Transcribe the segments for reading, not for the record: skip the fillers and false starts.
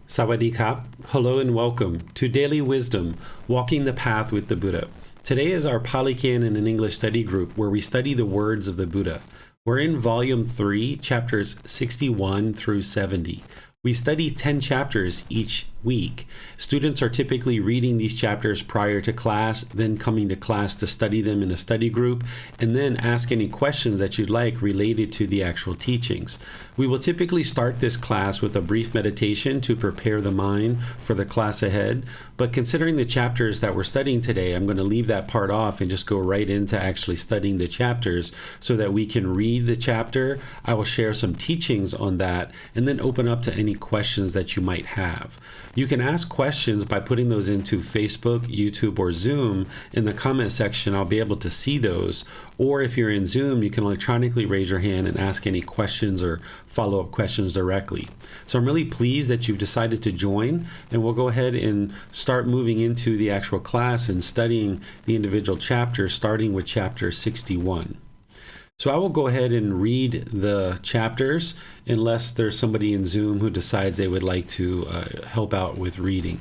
Sawadee-kap. Hello and welcome to Daily Wisdom, Walking the Path with the Buddha. Today is our Pali Canon and English study group where we study the words of the Buddha. We're in Volume 3, chapters 61 through 70. We study 10 chapters each week. Students are typically reading these chapters prior to class, then coming to class to study them in a study group, and then ask any questions that you'd like related to the actual teachings. We will typically start this class with a brief meditation to prepare the mind for the class ahead, but considering the chapters that we're studying today, I'm going to leave that part off and just go right into actually studying the chapters so that we can read the chapter. I will share some teachings on that and then open up to any questions that you might have. You can ask questions by putting those into Facebook, YouTube, or Zoom. In the comment section, I'll be able to see those. Or if you're in Zoom, you can electronically raise your hand and ask any questions or follow-up questions directly. So I'm really pleased that you've decided to join, and we'll go ahead and start moving into the actual class and studying the individual chapters, starting with chapter 61. So I will go ahead and read the chapters unless there's somebody in Zoom who decides they would like to help out with reading.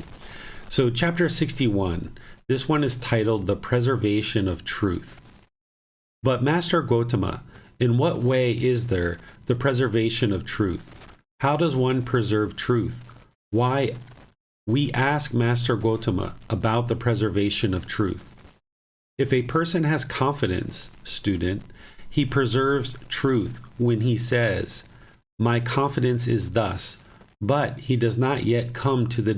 So chapter 61, this one is titled The Preservation of Truth. But Master Gotama, in what way is there the preservation of truth? How does one preserve truth? Why? We ask Master Gotama about the preservation of truth. If a person has confidence, student, he preserves truth when he says, "My confidence is thus," but he does not yet come to the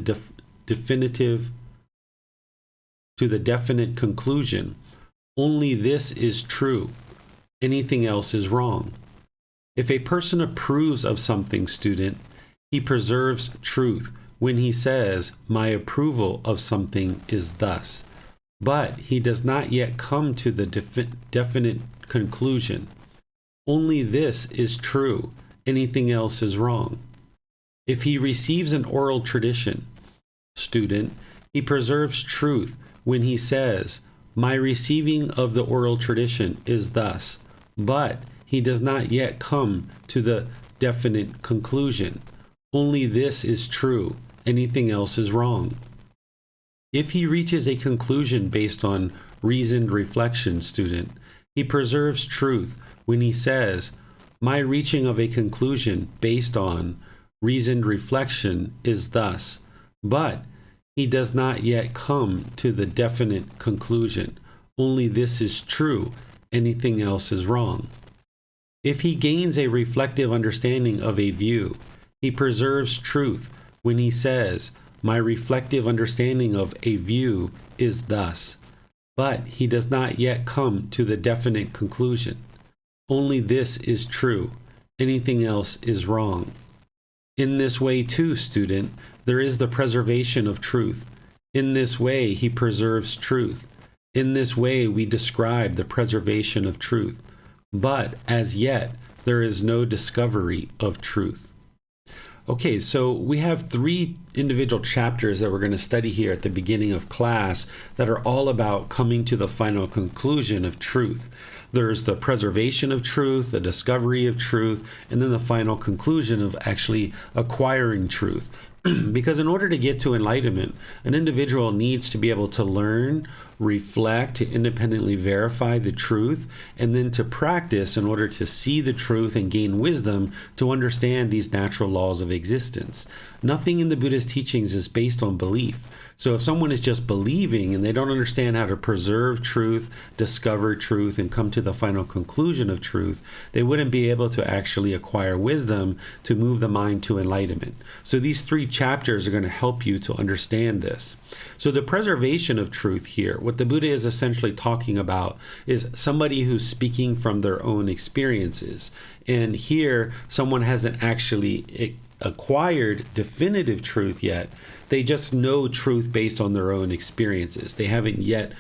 definite conclusion. Only this is true. Anything else is wrong. If a person approves of something, student, he preserves truth when he says, "My approval of something is thus," but he does not yet come to the definite conclusion. Only this is true. Anything else is wrong. If he receives an oral tradition, student, he preserves truth when he says, "My receiving of the oral tradition is thus," but he does not yet come to the definite conclusion. Only this is true. Anything else is wrong. If he reaches a conclusion based on reasoned reflection, student, he preserves truth when he says, "My reaching of a conclusion based on reasoned reflection is thus," but he does not yet come to the definite conclusion. Only this is true. Anything else is wrong. If he gains a reflective understanding of a view, he preserves truth when he says, "My reflective understanding of a view is thus," but he does not yet come to the definite conclusion. Only this is true. Anything else is wrong. In this way too, student, there is the preservation of truth. In this way he preserves truth. In this way we describe the preservation of truth. But as yet, there is no discovery of truth. Okay, so we have 3 individual chapters that we're going to study here at the beginning of class that are all about coming to the final conclusion of truth. There's the preservation of truth, the discovery of truth, and then the final conclusion of actually acquiring truth. Because in order to get to enlightenment, an individual needs to be able to learn, reflect, to independently verify the truth, and then to practice in order to see the truth and gain wisdom to understand these natural laws of existence. Nothing in the Buddha's teachings is based on belief. So if someone is just believing and they don't understand how to preserve truth, discover truth, and come to the final conclusion of truth, they wouldn't be able to actually acquire wisdom to move the mind to enlightenment. So these 3 chapters are going to help you to understand this. So the preservation of truth here, what the Buddha is essentially talking about is somebody who's speaking from their own experiences. And here, someone hasn't actually acquired definitive truth yet. They just know truth based on their own experiences. They haven't yet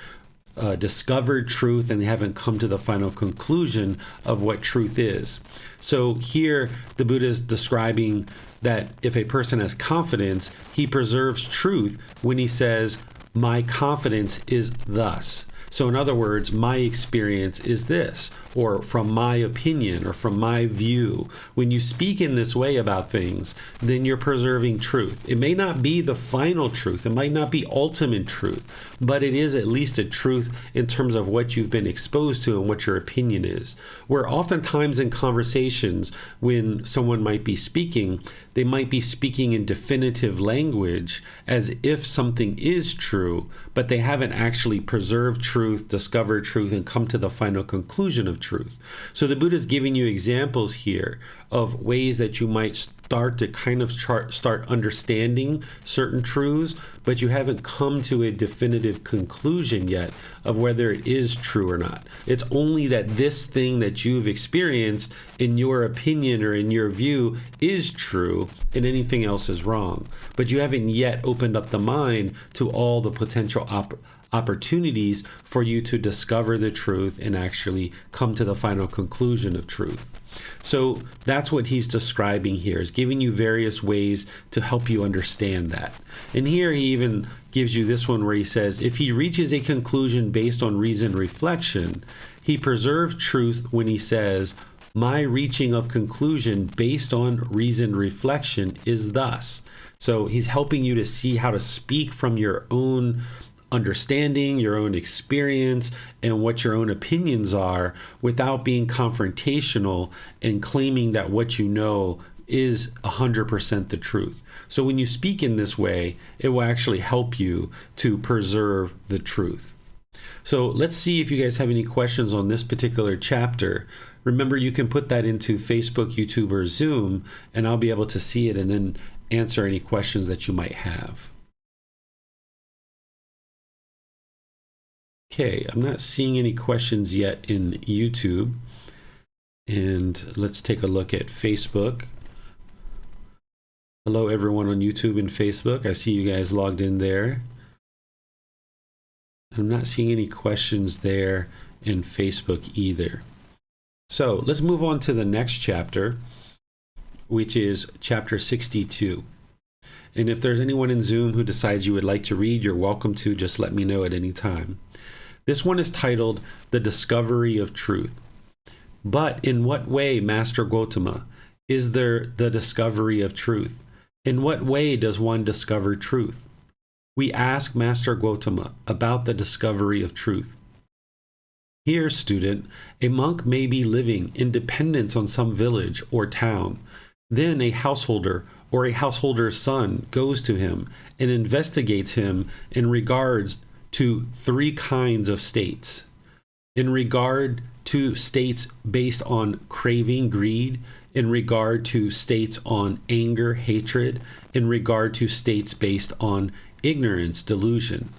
discovered truth, and they haven't come to the final conclusion of what truth is. So here the Buddha is describing that if a person has confidence, he preserves truth when he says, "My confidence is thus." So in other words, my experience is this, or from my opinion, or from my view. When you speak in this way about things, then you're preserving truth. It may not be the final truth, it might not be ultimate truth, but it is at least a truth in terms of what you've been exposed to and what your opinion is. Where oftentimes in conversations, when someone might be speaking, they might be speaking in definitive language as if something is true, but they haven't actually preserved truth, discovered truth, and come to the final conclusion of truth. So the Buddha is giving you examples here of ways that you might start to kind of start understanding certain truths, but you haven't come to a definitive conclusion yet of whether it is true or not. It's only that this thing that you've experienced, in your opinion or in your view, is true, and anything else is wrong. But you haven't yet opened up the mind to all the potential opportunities for you to discover the truth and actually come to the final conclusion of truth. So that's what he's describing here, is giving you various ways to help you understand that. And here he even gives you this one where he says, if he reaches a conclusion based on reasoned reflection, he preserves truth when he says, my reaching of conclusion based on reasoned reflection is thus. So he's helping you to see how to speak from your own understanding, your own experience, and what your own opinions are without being confrontational and claiming that what you know is 100% the truth. So when you speak in this way, it will actually help you to preserve the truth. So let's see if you guys have any questions on this particular chapter. Remember, you can put that into Facebook, YouTube, or Zoom, and I'll be able to see it and then answer any questions that you might have. Okay, I'm not seeing any questions yet in YouTube. And let's take a look at Facebook. Hello, everyone on YouTube and Facebook. I see you guys logged in there. I'm not seeing any questions there in Facebook either. So let's move on to the next chapter, which is chapter 62. And if there's anyone in Zoom who decides you would like to read, you're welcome to. Just let me know at any time. This one is titled The Discovery of Truth. But in what way, Master Gotama, is there the discovery of truth? In what way does one discover truth? We ask Master Gotama about the discovery of truth. Here, student, a monk may be living in dependence on some village or town. Then a householder or a householder's son goes to him and investigates him in regards to three kinds of states. In regard to states based on craving, greed, in regard to states on anger, hatred, in regard to states based on ignorance, delusion.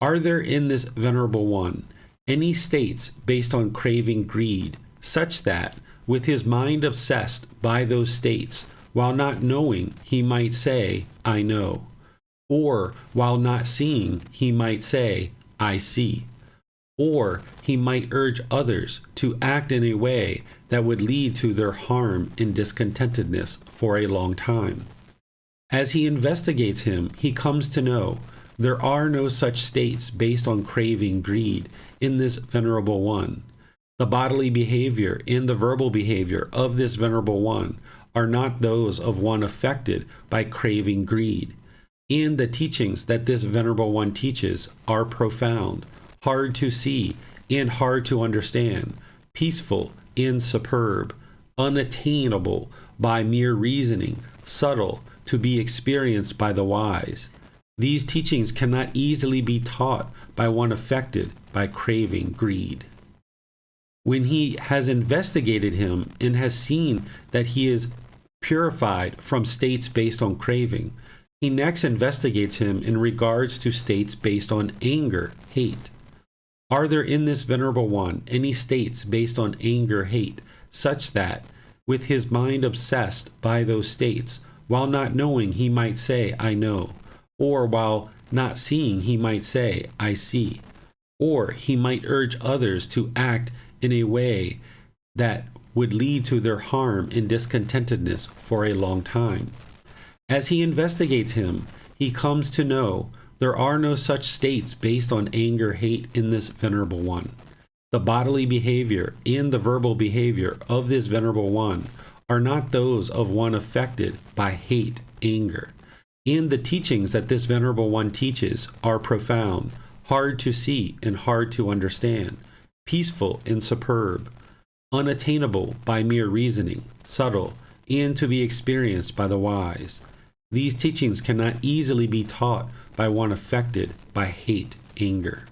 Are there in this Venerable One any states based on craving, greed, such that, with his mind obsessed by those states, while not knowing, he might say, I know? Or, while not seeing, he might say, I see? Or he might urge others to act in a way that would lead to their harm and discontentedness for a long time. As he investigates him, he comes to know there are no such states based on craving, greed in this Venerable One. The bodily behavior and the verbal behavior of this Venerable One are not those of one affected by craving, greed. And the teachings that this Venerable One teaches are profound, hard to see and hard to understand, peaceful and superb, unattainable by mere reasoning, subtle to be experienced by the wise. These teachings cannot easily be taught by one affected by craving, greed. When he has investigated him and has seen that he is purified from states based on craving, he next investigates him in regards to states based on anger, hate. Are there in this Venerable One any states based on anger, hate, such that, with his mind obsessed by those states, while not knowing he might say, I know, or while not seeing he might say, I see, or he might urge others to act in a way that would lead to their harm and discontentedness for a long time? As he investigates him, he comes to know There are no such states based on anger, hate in this Venerable One. The bodily behavior and the verbal behavior of this Venerable One are not those of one affected by hate, anger. And the teachings that this Venerable One teaches are profound, hard to see and hard to understand, peaceful and superb, unattainable by mere reasoning, subtle, and to be experienced by the wise. These teachings cannot easily be taught by one affected by hate, anger.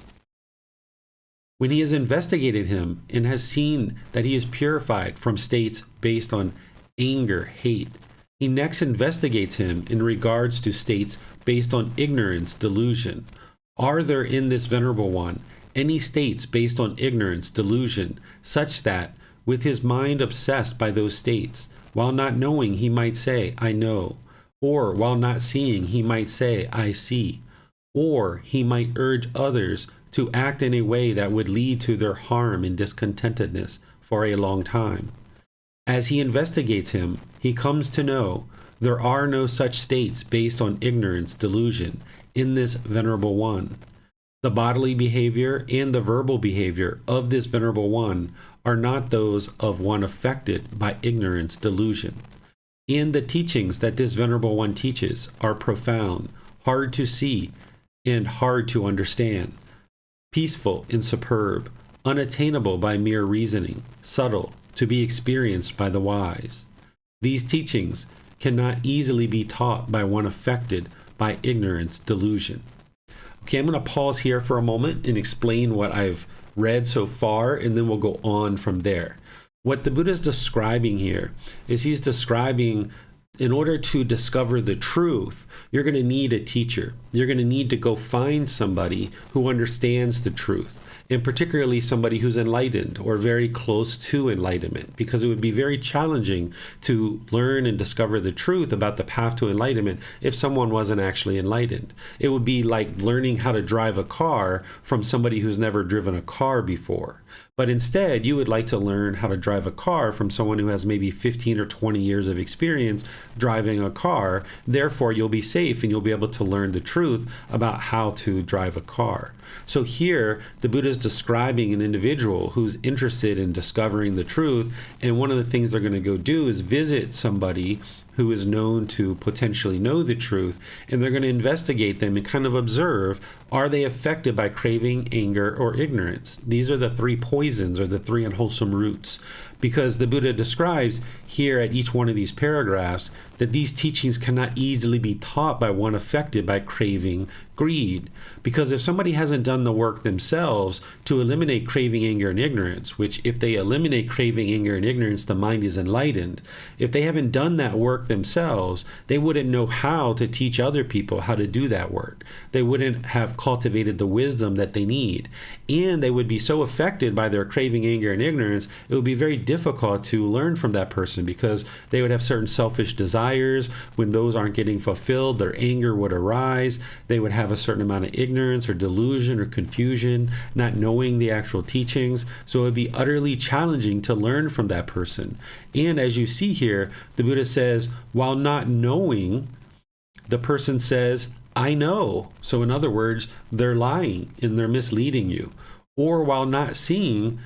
When he has investigated him and has seen that he is purified from states based on anger, hate, he next investigates him in regards to states based on ignorance, delusion. Are there in this Venerable One any states based on ignorance, delusion, such that, with his mind obsessed by those states, while not knowing he might say, I know, or while not seeing he might say, I see, or he might urge others to act in a way that would lead to their harm and discontentedness for a long time? As he investigates him, he comes to know there are no such states based on ignorance, delusion in this Venerable One. The bodily behavior and the verbal behavior of this Venerable One are not those of one affected by ignorance, delusion. And the teachings that this Venerable One teaches are profound, hard to see, and hard to understand, peaceful and superb, unattainable by mere reasoning, subtle, to be experienced by the wise. These teachings cannot easily be taught by one affected by ignorance, delusion. Okay, I'm going to pause here for a moment and explain what I've read so far, and then we'll go on from there. What the Buddha is describing here is he's describing, in order to discover the truth, you're going to need a teacher. You're going to need to go find somebody who understands the truth, and particularly somebody who's enlightened or very close to enlightenment, because it would be very challenging to learn and discover the truth about the path to enlightenment if someone wasn't actually enlightened. It would be like learning how to drive a car from somebody who's never driven a car before. But instead, you would like to learn how to drive a car from someone who has maybe 15 or 20 years of experience driving a car. Therefore, you'll be safe and you'll be able to learn the truth about how to drive a car. So here, the Buddha is describing an individual who's interested in discovering the truth. And one of the things they're going to go do is visit somebody who is known to potentially know the truth, and they're going to investigate them and kind of observe, are they affected by craving, anger, or ignorance? These are the three poisons, or the three unwholesome roots. Because the Buddha describes here at each one of these paragraphs that these teachings cannot easily be taught by one affected by craving, greed. Because if somebody hasn't done the work themselves to eliminate craving, anger, and ignorance, which if they eliminate craving, anger, and ignorance, the mind is enlightened. If they haven't done that work themselves, they wouldn't know how to teach other people how to do that work. They wouldn't have cultivated the wisdom that they need. And they would be so affected by their craving, anger, and ignorance, it would be very difficult to learn from that person, because they would have certain selfish desires. When those aren't getting fulfilled, their anger would arise. They would have a certain amount of ignorance or delusion or confusion, not knowing the actual teachings. So it would be utterly challenging to learn from that person. And as you see here, the Buddha says, while not knowing, the person says, I know. So in other words, they're lying and they're misleading you. Or while not seeing,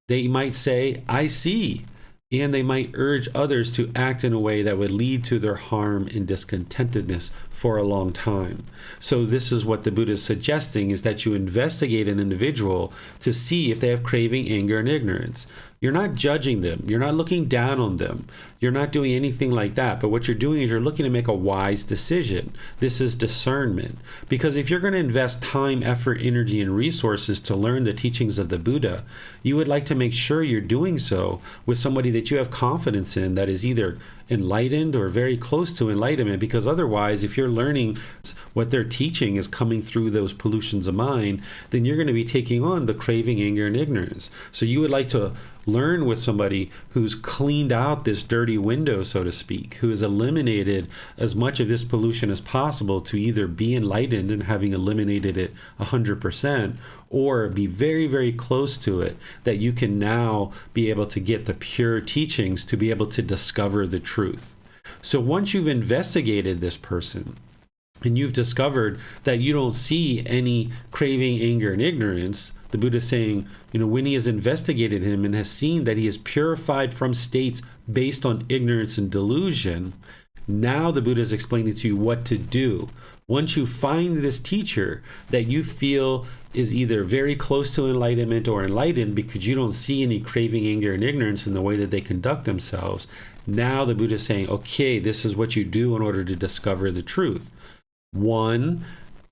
they might say, I see. And they might urge others to act in a way that would lead to their harm and discontentedness for a long time. So this is what the Buddha is suggesting, is that you investigate an individual to see if they have craving, anger, and ignorance. You're not judging them. You're not looking down on them. You're not doing anything like that. But what you're doing is you're looking to make a wise decision. This is discernment. Because if you're going to invest time, effort, energy, and resources to learn the teachings of the Buddha, you would like to make sure you're doing so with somebody that you have confidence in, that is either enlightened or very close to enlightenment. Because otherwise, if you're learning what they're teaching is coming through those pollutions of mind, then you're going to be taking on the craving, anger, and ignorance. So you would like to learn with somebody who's cleaned out this dirty window, so to speak, who has eliminated as much of this pollution as possible to either be enlightened and having eliminated it 100%, or be very, very close to it, that you can now be able to get the pure teachings to be able to discover the truth. So once you've investigated this person, and you've discovered that you don't see any craving, anger, and ignorance, the Buddha is saying, when he has investigated him and has seen that he is purified from states based on ignorance and delusion, now the Buddha is explaining to you what to do. Once you find this teacher that you feel is either very close to enlightenment or enlightened because you don't see any craving, anger, and ignorance in the way that they conduct themselves, now the Buddha is saying, okay, this is what you do in order to discover the truth. One,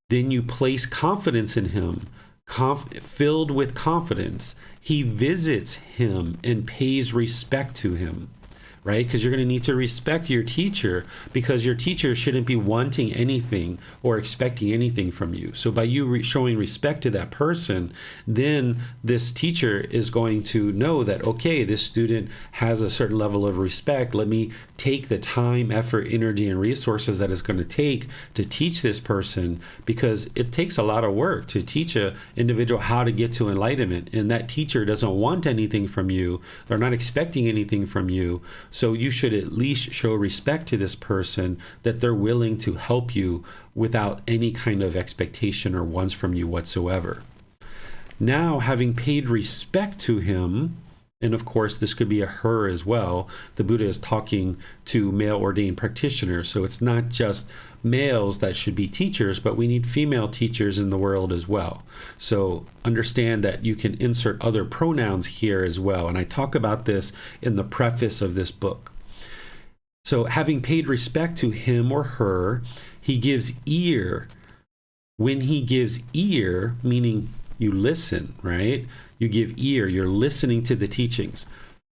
then you place confidence in him. Filled with confidence, he visits him and pays respect to him, right? Because you're going to need to respect your teacher, because your teacher shouldn't be wanting anything or expecting anything from you. So by you showing respect to that person, then this teacher is going to know that, okay, this student has a certain level of respect. Let me take the time, effort, energy, and resources that it's going to take to teach this person, because it takes a lot of work to teach an individual how to get to enlightenment. And that teacher doesn't want anything from you. They're not expecting anything from you. So you should at least show respect to this person, that they're willing to help you without any kind of expectation or wants from you whatsoever. Now, having paid respect to him, and of course, this could be a her as well. The Buddha is talking to male ordained practitioners. So it's not just males that should be teachers, but we need female teachers in the world as well. So understand that you can insert other pronouns here as well. And I talk about this in the preface of this book. So having paid respect to him or her, he gives ear. When he gives ear, meaning you listen, right? You give ear, you're listening to the teachings.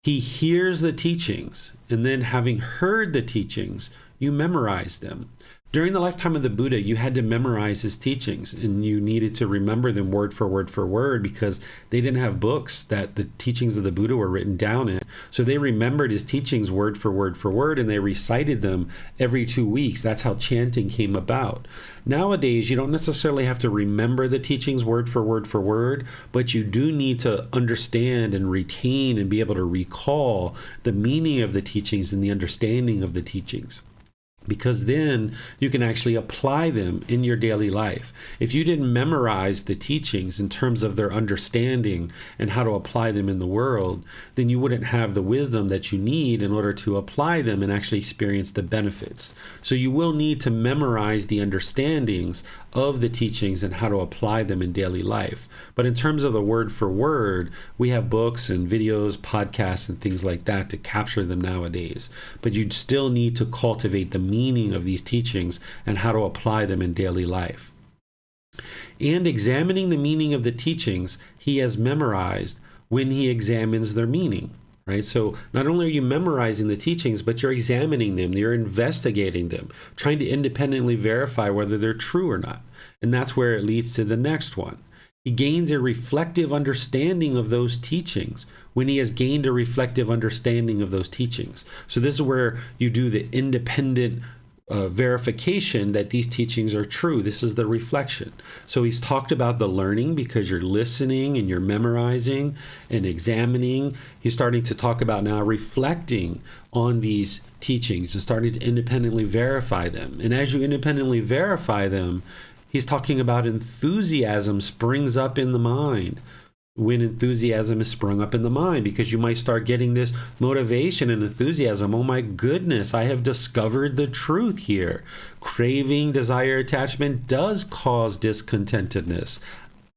He hears the teachings, and then having heard the teachings, you memorize them. During the lifetime of the Buddha, you had to memorize his teachings, and you needed to remember them word for word, because they didn't have books that the teachings of the Buddha were written down in. So they remembered his teachings word for word, and they recited them every 2 weeks. That's how chanting came about. Nowadays, you don't necessarily have to remember the teachings word for word, but you do need to understand and retain and be able to recall the meaning of the teachings and the understanding of the teachings, because then you can actually apply them in your daily life. If you didn't memorize the teachings in terms of their understanding and how to apply them in the world, then you wouldn't have the wisdom that you need in order to apply them and actually experience the benefits. So you will need to memorize the understandings of the teachings and how to apply them in daily life. But in terms of the word for word, we have books and videos, podcasts, and things like that to capture them nowadays. But you'd still need to cultivate the meaning of these teachings and how to apply them in daily life. And examining the meaning of the teachings he has memorized when he examines their meaning. Right? So not only are you memorizing the teachings, but you're examining them, you're investigating them, trying to independently verify whether they're true or not. And that's where it leads to the next one. He gains a reflective understanding of those teachings when he has gained a reflective understanding of those teachings. So this is where you do the independent verification that these teachings are true. This is the reflection. So he's talked about the learning, because you're listening and you're memorizing and examining. He's starting to talk about now reflecting on these teachings and starting to independently verify them. And as you independently verify them, he's talking about enthusiasm springs up in the mind. When enthusiasm is sprung up in the mind, because you might start getting this motivation and enthusiasm. Oh my goodness, I have discovered the truth here. Craving, desire, attachment does cause discontentedness.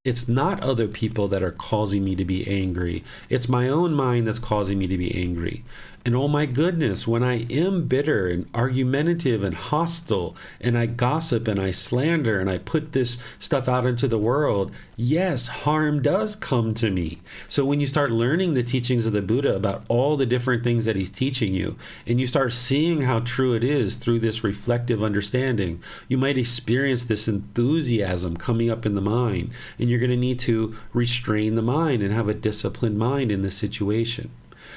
It's not other people that are causing me to be angry. It's my own mind that's causing me to be angry. And oh my goodness, when I am bitter and argumentative and hostile, and I gossip and I slander and I put this stuff out into the world, yes, harm does come to me. So when you start learning the teachings of the Buddha about all the different things that he's teaching you, and you start seeing how true it is through this reflective understanding, you might experience this enthusiasm coming up in the mind, and you're going to need to restrain the mind and have a disciplined mind in this situation.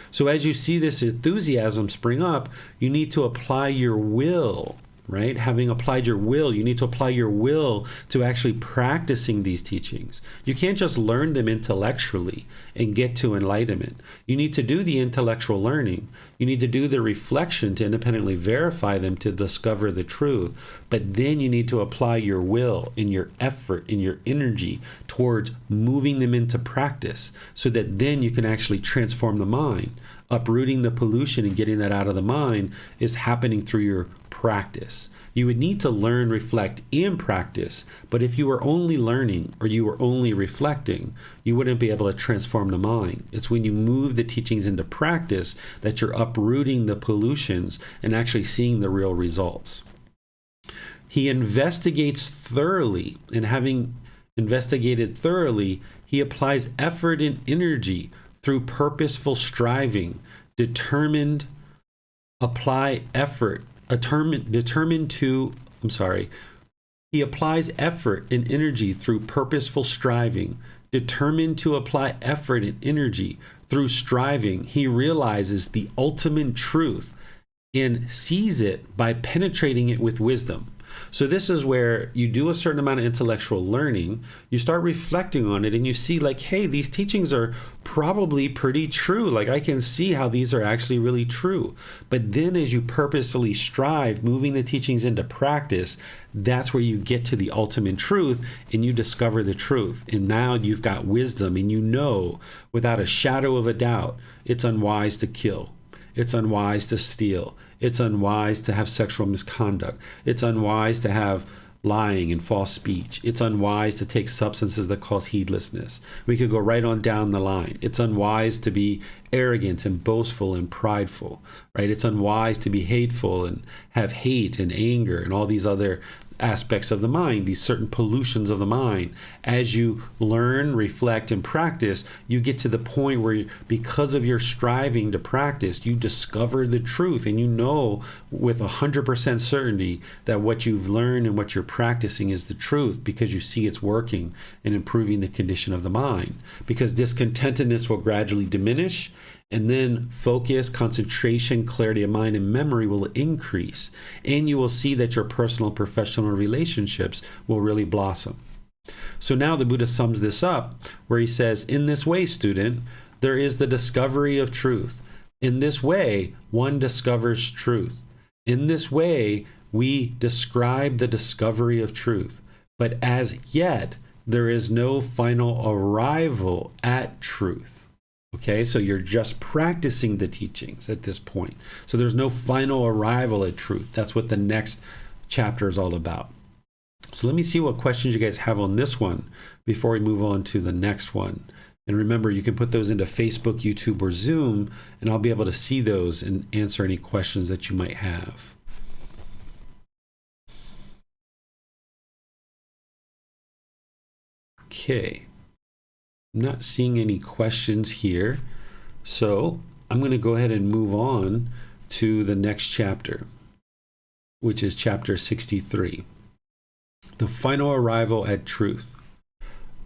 So as you see this enthusiasm spring up, you need to apply your will right? Having applied your will, you need to apply your will to actually practicing these teachings. You can't just learn them intellectually and get to enlightenment. You need to do the intellectual learning. You need to do the reflection to independently verify them to discover the truth. But then you need to apply your will and your effort and your energy towards moving them into practice so that then you can actually transform the mind. Uprooting the pollution and getting that out of the mind is happening through your practice. You would need to learn, reflect, and practice, but if you were only learning or you were only reflecting, you wouldn't be able to transform the mind. It's when you move the teachings into practice that you're uprooting the pollutions and actually seeing the real results. He investigates thoroughly, and having investigated thoroughly, he applies effort and energy through purposeful striving, determined apply effort, he applies effort and energy through purposeful striving, determined to apply effort and energy through striving. He realizes the ultimate truth and sees it by penetrating it with wisdom. So this is where you do a certain amount of intellectual learning, you start reflecting on it, and you see like, hey, these teachings are probably pretty true. Like I can see how these are actually really true. But then as you purposefully strive, moving the teachings into practice, that's where you get to the ultimate truth and you discover the truth. And now you've got wisdom and you know without a shadow of a doubt, it's unwise to kill. It's unwise to steal. It's unwise to have sexual misconduct. It's unwise to have lying and false speech. It's unwise to take substances that cause heedlessness. We could go right on down the line. It's unwise to be arrogant and boastful and prideful, right? It's unwise to be hateful and have hate and anger and all these other aspects of the mind, these certain pollutions of the mind. As you learn, reflect, and practice, you get to the point where because of your striving to practice, you discover the truth and you know with 100% certainty that what you've learned and what you're practicing is the truth because you see it's working and improving the condition of the mind. Because discontentedness will gradually diminish, and then focus, concentration, clarity of mind, and memory will increase. And you will see that your personal and professional relationships will really blossom. So now the Buddha sums this up where he says, in this way, student, there is the discovery of truth. In this way, one discovers truth. In this way, we describe the discovery of truth. But as yet, there is no final arrival at truth. Okay, so you're just practicing the teachings at this point. So there's no final arrival at truth. That's what the next chapter is all about. So let me see what questions you guys have on this one before we move on to the next one. And remember, you can put those into Facebook, YouTube, or Zoom, and I'll be able to see those and answer any questions that you might have. Okay. I'm not seeing any questions here, so I'm going to go ahead and move on to the next chapter, which is chapter 63, the final arrival at truth.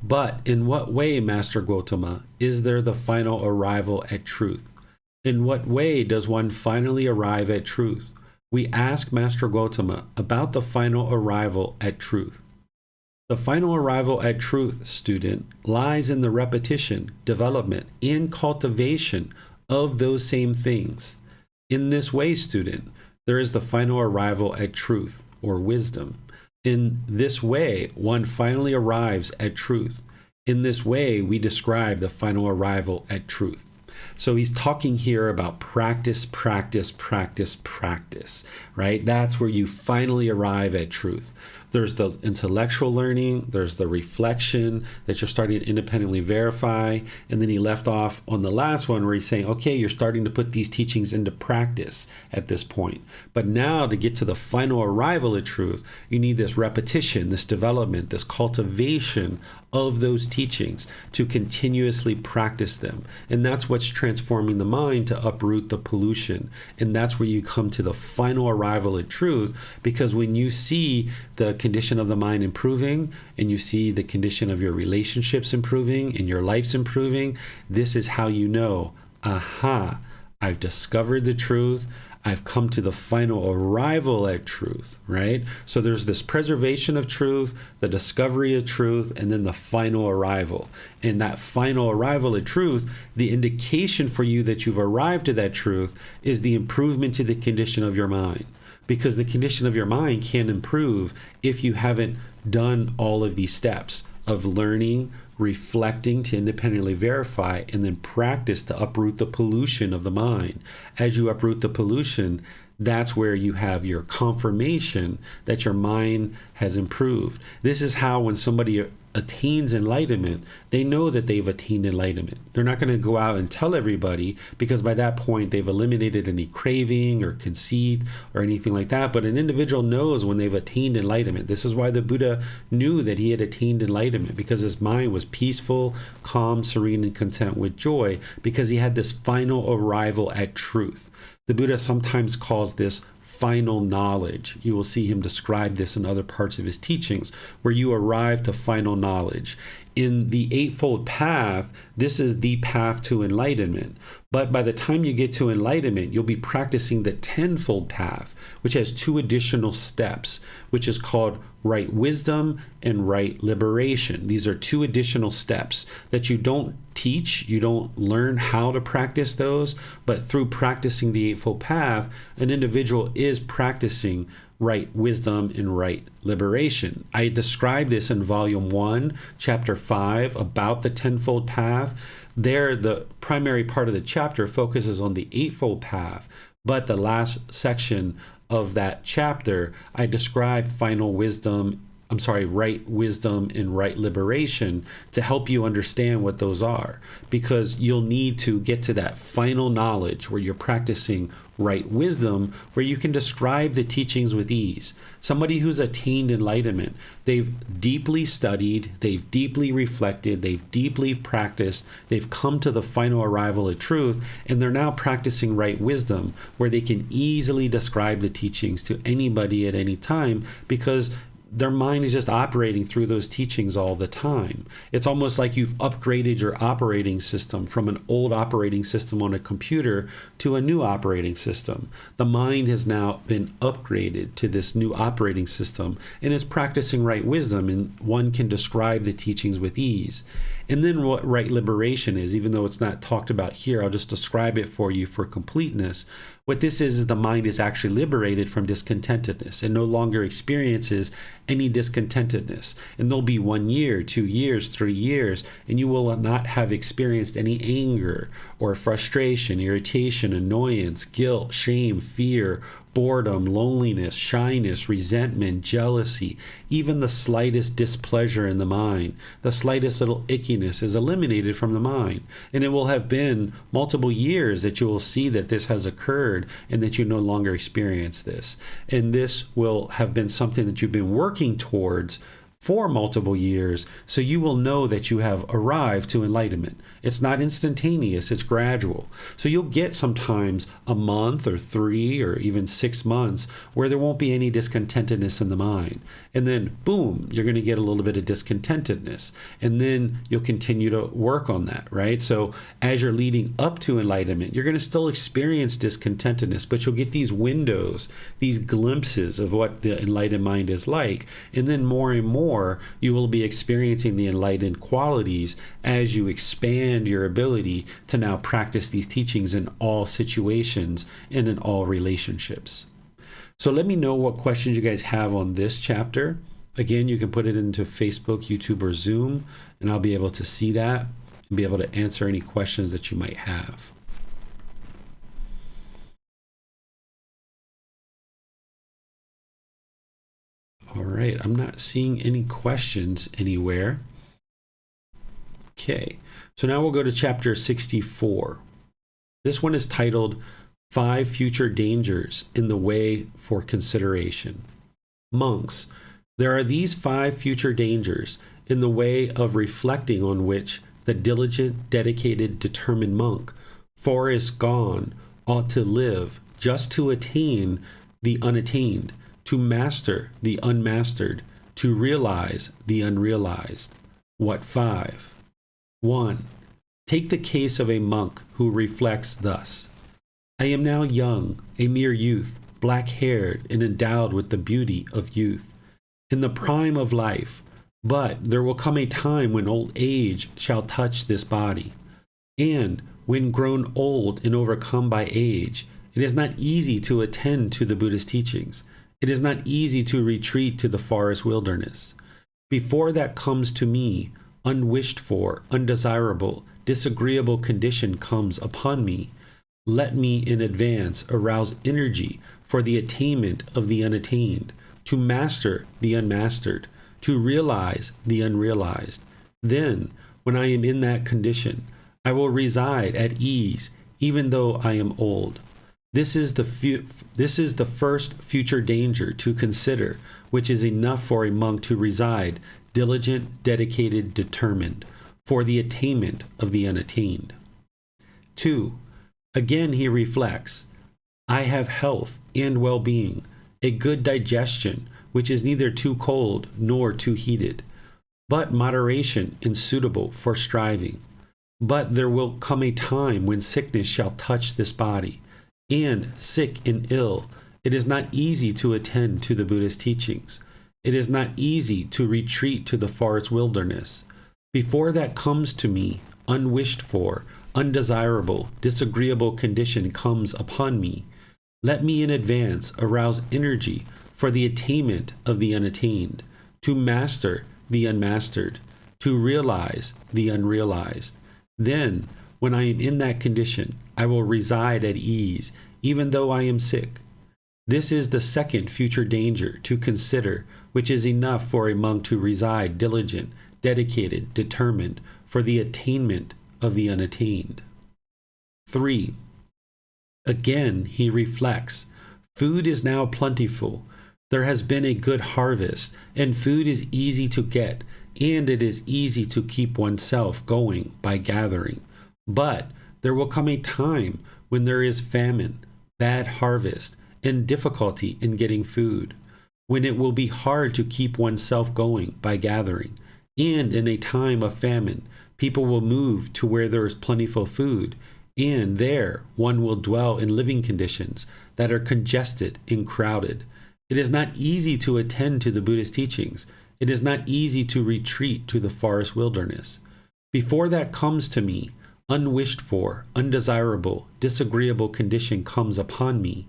But in what way, Master Gotama, is there the final arrival at truth? In what way does one finally arrive at truth? We ask Master Gotama about the final arrival at truth. The final arrival at truth, student, lies in the repetition, development, and cultivation of those same things. In this way, student, there is the final arrival at truth, or wisdom. In this way, one finally arrives at truth. In this way, we describe the final arrival at truth. So he's talking here about practice, practice, practice, practice, right? That's where you finally arrive at truth. There's the intellectual learning, there's the reflection that you're starting to independently verify, and then he left off on the last one where he's saying, okay, you're starting to put these teachings into practice at this point. But now to get to the final arrival at truth, you need this repetition, this development, this cultivation of those teachings to continuously practice them. And that's what's transforming the mind to uproot the pollution. And that's where you come to the final arrival at truth, because when you see the condition of the mind improving and you see the condition of your relationships improving and your life's improving, this is how you know, aha, I've discovered the truth. I've come to the final arrival at truth, right? So there's this preservation of truth, the discovery of truth, and then the final arrival. And that final arrival at truth, the indication for you that you've arrived at that truth is the improvement to the condition of your mind. Because the condition of your mind can improve if you haven't done all of these steps of learning, reflecting to independently verify, and then practice to uproot the pollution of the mind. As you uproot the pollution, that's where you have your confirmation that your mind has improved. This is how when somebody attains enlightenment, they know that they've attained enlightenment. They're not going to go out and tell everybody, because by that point they've eliminated any craving or conceit or anything like that. But an individual knows when they've attained enlightenment. This is why the Buddha knew that he had attained enlightenment, because his mind was peaceful, calm, serene, and content with joy, because he had this final arrival at truth. The Buddha sometimes calls this final knowledge. You will see him describe this in other parts of his teachings, where you arrive to final knowledge. In the Eightfold Path, this is the path to enlightenment. But by the time you get to enlightenment, you'll be practicing the Tenfold Path, which has 2 additional steps, which is called right wisdom and right liberation. These are 2 additional steps that you don't teach, you don't learn how to practice those, but through practicing the Eightfold Path, an individual is practicing right wisdom and right liberation. I describe this in volume 1, chapter 5, about the Tenfold Path. There, the primary part of the chapter focuses on the Eightfold Path, but the last section of that chapter, I describe right wisdom and right liberation to help you understand what those are, because you'll need to get to that final knowledge where you're practicing right wisdom, where you can describe the teachings with ease. Somebody who's attained enlightenment, they've deeply studied, they've deeply reflected, they've deeply practiced, they've come to the final arrival at truth, and they're now practicing right wisdom, where they can easily describe the teachings to anybody at any time, because their mind is just operating through those teachings all the time. It's almost like you've upgraded your operating system from an old operating system on a computer to a new operating system. The mind has now been upgraded to this new operating system and is practicing right wisdom, and one can describe the teachings with ease. And then what right liberation is, even though it's not talked about here, I'll just describe it for you for completeness. What this is the mind is actually liberated from discontentedness and no longer experiences any discontentedness. And there'll be 1 year, 2 years, 3 years, and you will not have experienced any anger or frustration, irritation, annoyance, guilt, shame, fear, boredom, loneliness, shyness, resentment, jealousy, even the slightest displeasure in the mind, the slightest little ickiness is eliminated from the mind. And it will have been multiple years that you will see that this has occurred and that you no longer experience this. And this will have been something that you've been working towards for multiple years, so you will know that you have arrived to enlightenment. It's not instantaneous, it's gradual. So you'll get sometimes a month or 3 or even 6 months where there won't be any discontentedness in the mind. And then, boom, you're going to get a little bit of discontentedness. And then you'll continue to work on that, right? So as you're leading up to enlightenment, you're going to still experience discontentedness, but you'll get these windows, these glimpses of what the enlightened mind is like. And then more and more, you will be experiencing the enlightened qualities as you expand your ability to now practice these teachings in all situations and in all relationships. So let me know what questions you guys have on this chapter. Again, you can put it into Facebook, YouTube, or Zoom, and I'll be able to see that and be able to answer any questions that you might have. All right, I'm not seeing any questions anywhere. Okay, so now we'll go to chapter 64. This one is titled 5 Future Dangers in the Way for Consideration. Monks, there are these 5 future dangers in the way of reflecting on which the diligent, dedicated, determined monk, forest gone, ought to live just to attain the unattained, to master the unmastered, to realize the unrealized. What 5? 1. Take the case of a monk who reflects thus. I am now young, a mere youth, black-haired and endowed with the beauty of youth, in the prime of life, but there will come a time when old age shall touch this body. And when grown old and overcome by age, it is not easy to attend to the Buddha's teachings. It is not easy to retreat to the forest wilderness. Before that comes to me, unwished for, undesirable, disagreeable condition comes upon me, let me in advance arouse energy for the attainment of the unattained, to master the unmastered, to realize the unrealized. Then, when I am in that condition, I will reside at ease, even though I am old. This is the first future danger to consider, which is enough for a monk to reside, diligent, dedicated, determined, for the attainment of the unattained. 2. Again he reflects, I have health and well-being, a good digestion, which is neither too cold nor too heated, but moderation and suitable for striving. But there will come a time when sickness shall touch this body, and sick and ill, it is not easy to attend to the Buddha's teachings. It is not easy to retreat to the forest wilderness. Before that comes to me, unwished for, undesirable, disagreeable condition comes upon me, let me in advance arouse energy for the attainment of the unattained, to master the unmastered, to realize the unrealized. Then, when I am in that condition, I will reside at ease, even though I am sick. This is the second future danger to consider, which is enough for a monk to reside diligent, dedicated, determined, for the attainment of the unattained. 3. Again he reflects, food is now plentiful. There has been a good harvest, and food is easy to get, and it is easy to keep oneself going by gathering. But there will come a time when there is famine, bad harvest, and difficulty in getting food, when it will be hard to keep oneself going by gathering. And in a time of famine, people will move to where there is plentiful food, and there one will dwell in living conditions that are congested and crowded. It is not easy to attend to the Buddha's teachings. It is not easy to retreat to the forest wilderness. Before that comes to me, unwished for, undesirable, disagreeable condition comes upon me,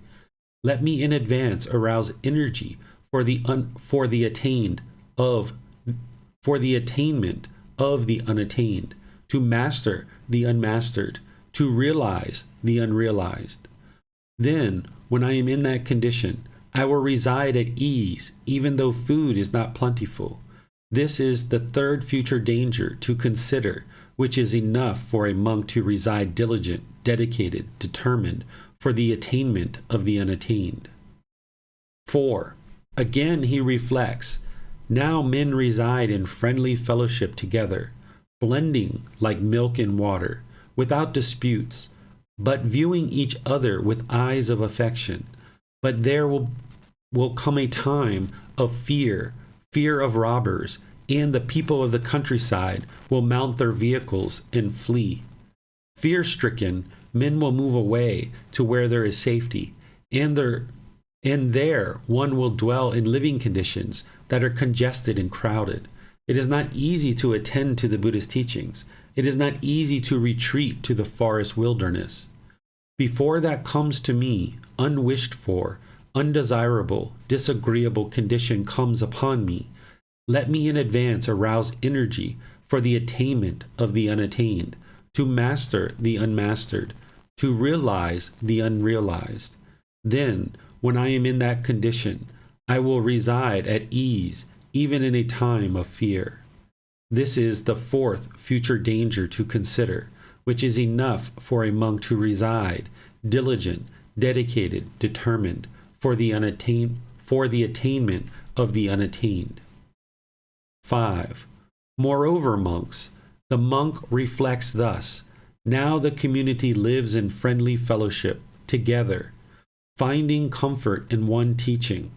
let me in advance arouse energy for the attainment of the unattained, to master the unmastered, to realize the unrealized. Then, when I am in that condition, I will reside at ease, even though food is not plentiful. This is the third future danger to consider, which is enough for a monk to reside diligent, dedicated, determined, for the attainment of the unattained. 4. Again he reflects, now men reside in friendly fellowship together, blending like milk and water, without disputes, but viewing each other with eyes of affection. But there will come a time of fear of robbers, and the people of the countryside will mount their vehicles and flee. Fear-stricken, men will move away to where there is safety, and there one will dwell in living conditions that are congested and crowded. It is not easy to attend to the Buddha's teachings. It is not easy to retreat to the forest wilderness. Before that comes to me, unwished for, undesirable, disagreeable condition comes upon me, let me in advance arouse energy for the attainment of the unattained, to master the unmastered, to realize the unrealized. Then, when I am in that condition, I will reside at ease, even in a time of fear. This is the fourth future danger to consider, which is enough for a monk to reside, diligent, dedicated, determined, for the attainment of the unattained. 5. Moreover, monks, the monk reflects thus, now the community lives in friendly fellowship, together, finding comfort in one teaching,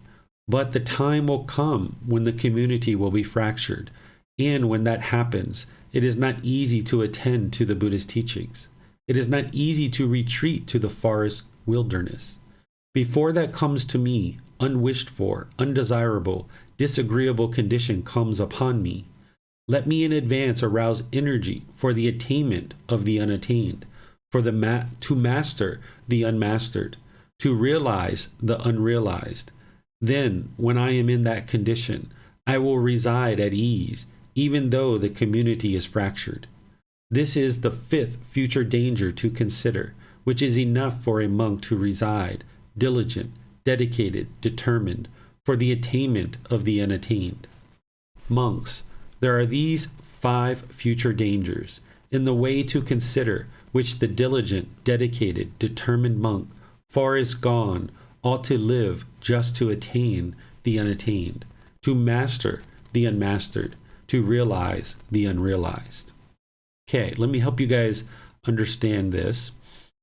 but the time will come when the community will be fractured, and when that happens, it is not easy to attend to the Buddha's teachings. It is not easy to retreat to the forest wilderness. Before that comes to me, unwished for, undesirable, disagreeable condition comes upon me. Let me in advance arouse energy for the attainment of the unattained, for to master the unmastered, to realize the unrealized. Then, when I am in that condition, I will reside at ease, even though the community is fractured. This is the fifth future danger to consider, which is enough for a monk to reside, diligent, dedicated, determined, for the attainment of the unattained. Monks, there are these 5 future dangers in the way to consider, which the diligent, dedicated, determined monk, far is gone, ought to live just to attain the unattained, to master the unmastered, to realize the unrealized. Okay, let me help you guys understand this.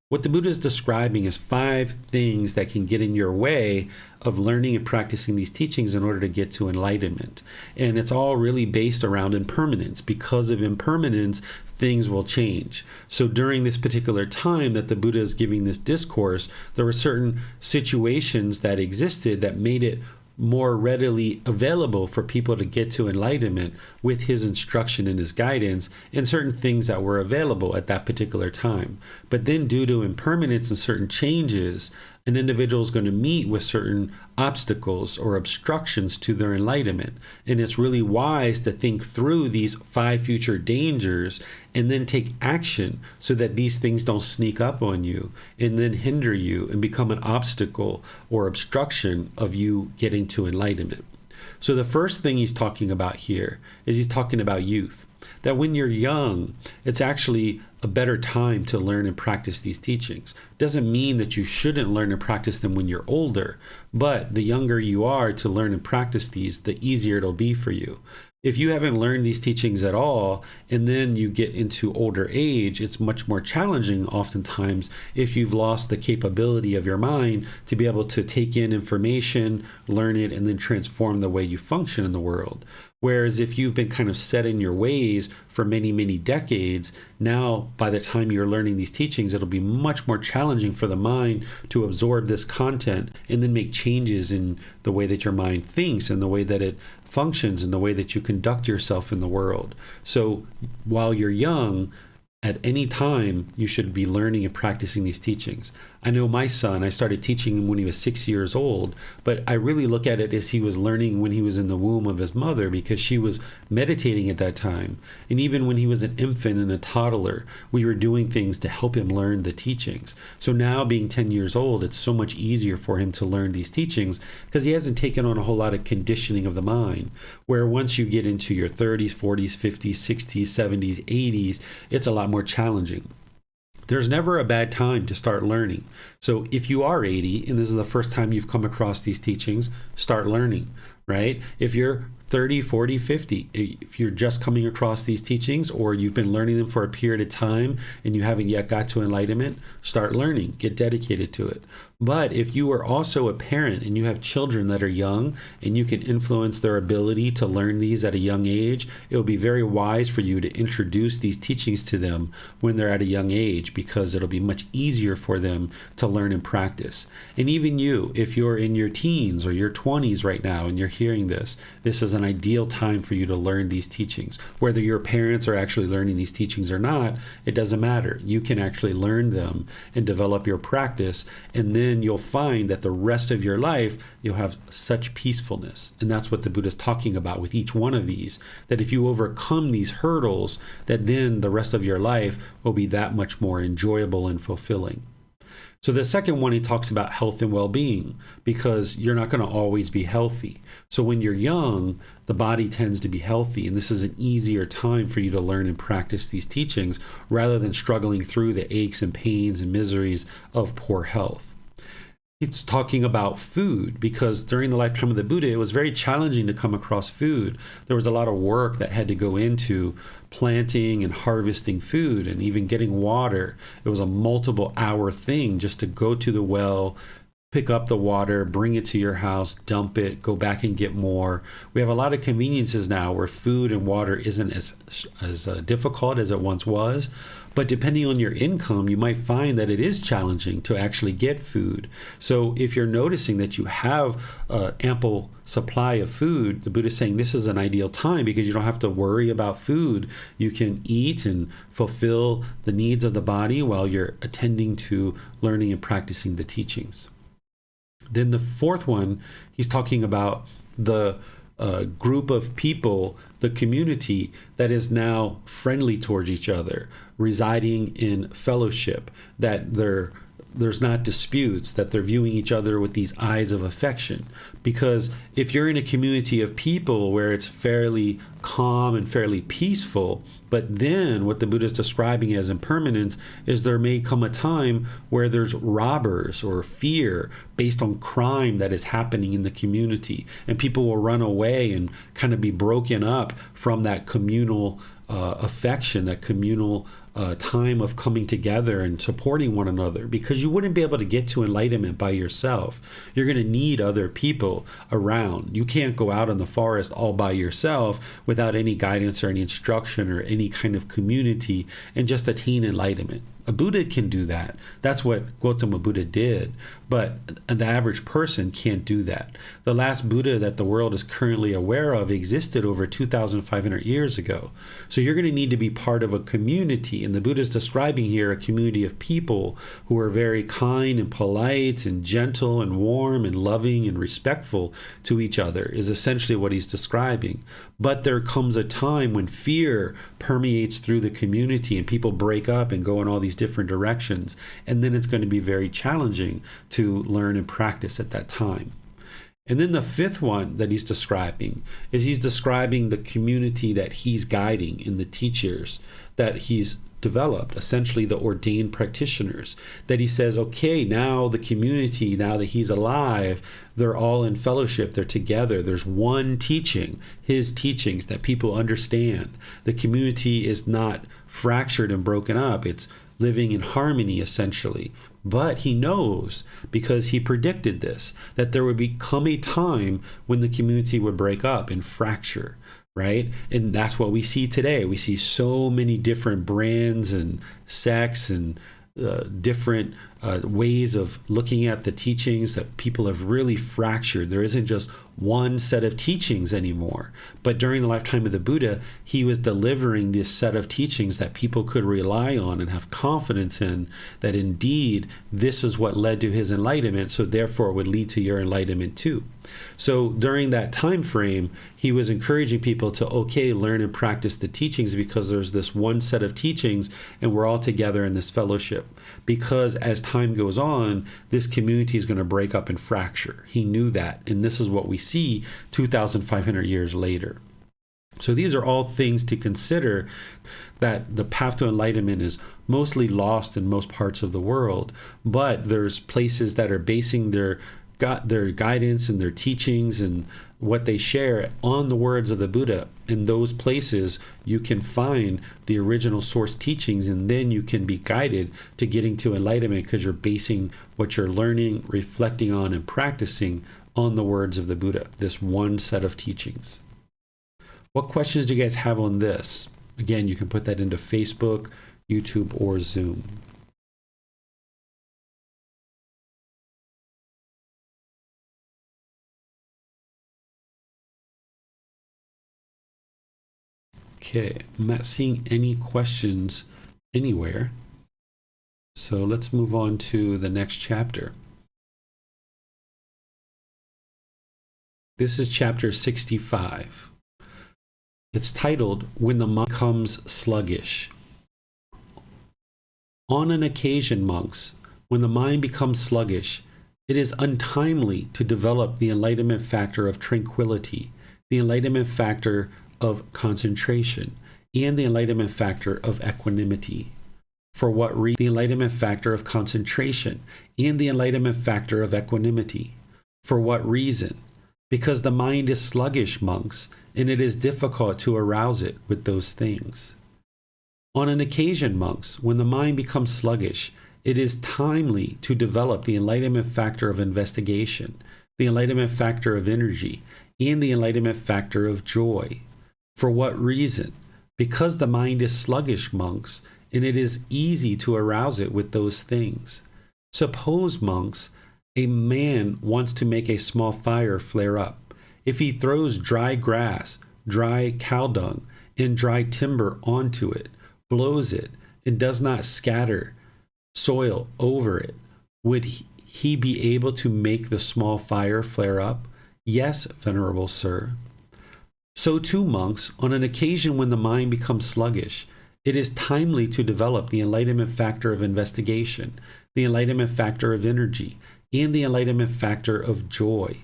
What the Buddha is describing is 5 things that can get in your way of learning and practicing these teachings in order to get to enlightenment. And it's all really based around impermanence. Because of impermanence, things will change. So during this particular time that the Buddha is giving this discourse, there were certain situations that existed that made it more readily available for people to get to enlightenment with his instruction and his guidance, and certain things that were available at that particular time. But then due to impermanence and certain changes, an individual is going to meet with certain obstacles or obstructions to their enlightenment. And it's really wise to think through these 5 future dangers and then take action so that these things don't sneak up on you and then hinder you and become an obstacle or obstruction of you getting to enlightenment. So the first thing he's talking about here is he's talking about youth. That when you're young, it's actually a better time to learn and practice these teachings. Doesn't mean that you shouldn't learn and practice them when you're older, but the younger you are to learn and practice these, the easier it'll be for you. If you haven't learned these teachings at all, and then you get into older age, it's much more challenging oftentimes if you've lost the capability of your mind to be able to take in information, learn it, and then transform the way you function in the world. Whereas if you've been kind of set in your ways for many, many decades, now by the time you're learning these teachings, it'll be much more challenging for the mind to absorb this content and then make changes in the way that your mind thinks and the way that it functions and the way that you conduct yourself in the world. So while you're young, at any time, you should be learning and practicing these teachings. I know my son, I started teaching him when he was 6 years old, but I really look at it as he was learning when he was in the womb of his mother, because she was meditating at that time. And even when he was an infant and a toddler, we were doing things to help him learn the teachings. So now being 10 years old, it's so much easier for him to learn these teachings because he hasn't taken on a whole lot of conditioning of the mind. Where once you get into your 30s, 40s, 50s, 60s, 70s, 80s, it's a lot more challenging. There's never a bad time to start learning. So if you are 80 and this is the first time you've come across these teachings, start learning, right? If you're 30, 40, 50, if you're just coming across these teachings or you've been learning them for a period of time and you haven't yet got to enlightenment, start learning, get dedicated to it. But if you are also a parent and you have children that are young and you can influence their ability to learn these at a young age, it will be very wise for you to introduce these teachings to them when they're at a young age, because it'll be much easier for them to learn and practice. And even you, if you're in your teens or your 20s right now and you're hearing this, this is an ideal time for you to learn these teachings. Whether your parents are actually learning these teachings or not, it doesn't matter. You can actually learn them and develop your practice, and then you'll find that the rest of your life you'll have such peacefulness. And that's what the Buddha is talking about with each one of these, that if you overcome these hurdles, that then the rest of your life will be that much more enjoyable and fulfilling. So the second one, he talks about health and well-being, because you're not going to always be healthy. So when you're young, the body tends to be healthy, and this is an easier time for you to learn and practice these teachings rather than struggling through the aches and pains and miseries of poor health. It's talking about food, because during the lifetime of the Buddha, it was very challenging to come across food. There was a lot of work that had to go into planting and harvesting food and even getting water. It was a multiple hour thing just to go to the well, pick up the water, bring it to your house, dump it, go back and get more. We have a lot of conveniences now where food and water isn't as difficult as it once was. But depending on your income, you might find that it is challenging to actually get food. So if you're noticing that you have ample supply of food, the Buddha is saying this is an ideal time because you don't have to worry about food. You can eat and fulfill the needs of the body while you're attending to learning and practicing the teachings. Then the fourth one, he's talking about the group of people, the community that is now friendly towards each other, residing in fellowship, that there's not disputes, that they're viewing each other with these eyes of affection. Because if you're in a community of people where it's fairly calm and fairly peaceful, but then what the Buddha is describing as impermanence is there may come a time where there's robbers or fear based on crime that is happening in the community, and people will run away and kind of be broken up from that communal affection, that communal time of coming together and supporting one another, because you wouldn't be able to get to enlightenment by yourself. You're going to need other people around. You can't go out in the forest all by yourself without any guidance or any instruction or any kind of community and just attain enlightenment. A Buddha can do that. That's what Gotama Buddha did. But the average person can't do that. The last Buddha that the world is currently aware of existed over 2,500 years ago. So you're going to need to be part of a community. And the Buddha is describing here a community of people who are very kind and polite and gentle and warm and loving and respectful to each other, is essentially what he's describing. But there comes a time when fear permeates through the community and people break up and go in all these different directions. And then it's going to be very challenging to learn and practice at that time. And then the fifth one that he's describing is he's describing the community that he's guiding in the teachers that he's developed, essentially the ordained practitioners, that he says, okay, now the community, now that he's alive, they're all in fellowship, they're together, there's one teaching, his teachings that people understand. The community is not fractured and broken up, it's living in harmony essentially. But he knows, because he predicted this, that there would become a time when the community would break up and fracture, right? And that's what we see today. We see so many different brands and sects and different ways of looking at the teachings that people have really fractured. There isn't just one set of teachings anymore. But during the lifetime of the Buddha, he was delivering this set of teachings that people could rely on and have confidence in, that indeed this is what led to his enlightenment, so therefore it would lead to your enlightenment too. So during that time frame, he was encouraging people to, okay, learn and practice the teachings because there's this one set of teachings and we're all together in this fellowship. Because as time goes on, this community is going to break up and fracture. He knew that, and this is what we see 2,500 years later. So these are all things to consider, that the path to enlightenment is mostly lost in most parts of the world, but there's places that are basing their guidance and their teachings and what they share on the words of the Buddha. In those places, you can find the original source teachings, and then you can be guided to getting to enlightenment because you're basing what you're learning, reflecting on, and practicing on the words of the Buddha, this one set of teachings. What questions do you guys have on this? Again, you can put that into Facebook, YouTube, or Zoom. Okay, I'm not seeing any questions anywhere. So let's move on to the next chapter. This is chapter 65. It's titled, When the Mind Becomes Sluggish. On an occasion, monks, when the mind becomes sluggish, it is untimely to develop the enlightenment factor of tranquility, the enlightenment factor of concentration, and the enlightenment factor of equanimity. For what reason? The enlightenment factor of concentration and the enlightenment factor of equanimity. For what reason? Because the mind is sluggish, monks, and it is difficult to arouse it with those things. On an occasion, monks, when the mind becomes sluggish, it is timely to develop the enlightenment factor of investigation, the enlightenment factor of energy, and the enlightenment factor of joy. For what reason? Because the mind is sluggish, monks, and it is easy to arouse it with those things. Suppose, monks, a man wants to make a small fire flare up. If he throws dry grass, dry cow dung, and dry timber onto it, blows it, and does not scatter soil over it, would he be able to make the small fire flare up? Yes, venerable sir. So too, monks, on an occasion when the mind becomes sluggish, it is timely to develop the enlightenment factor of investigation, the enlightenment factor of energy, and the enlightenment factor of joy.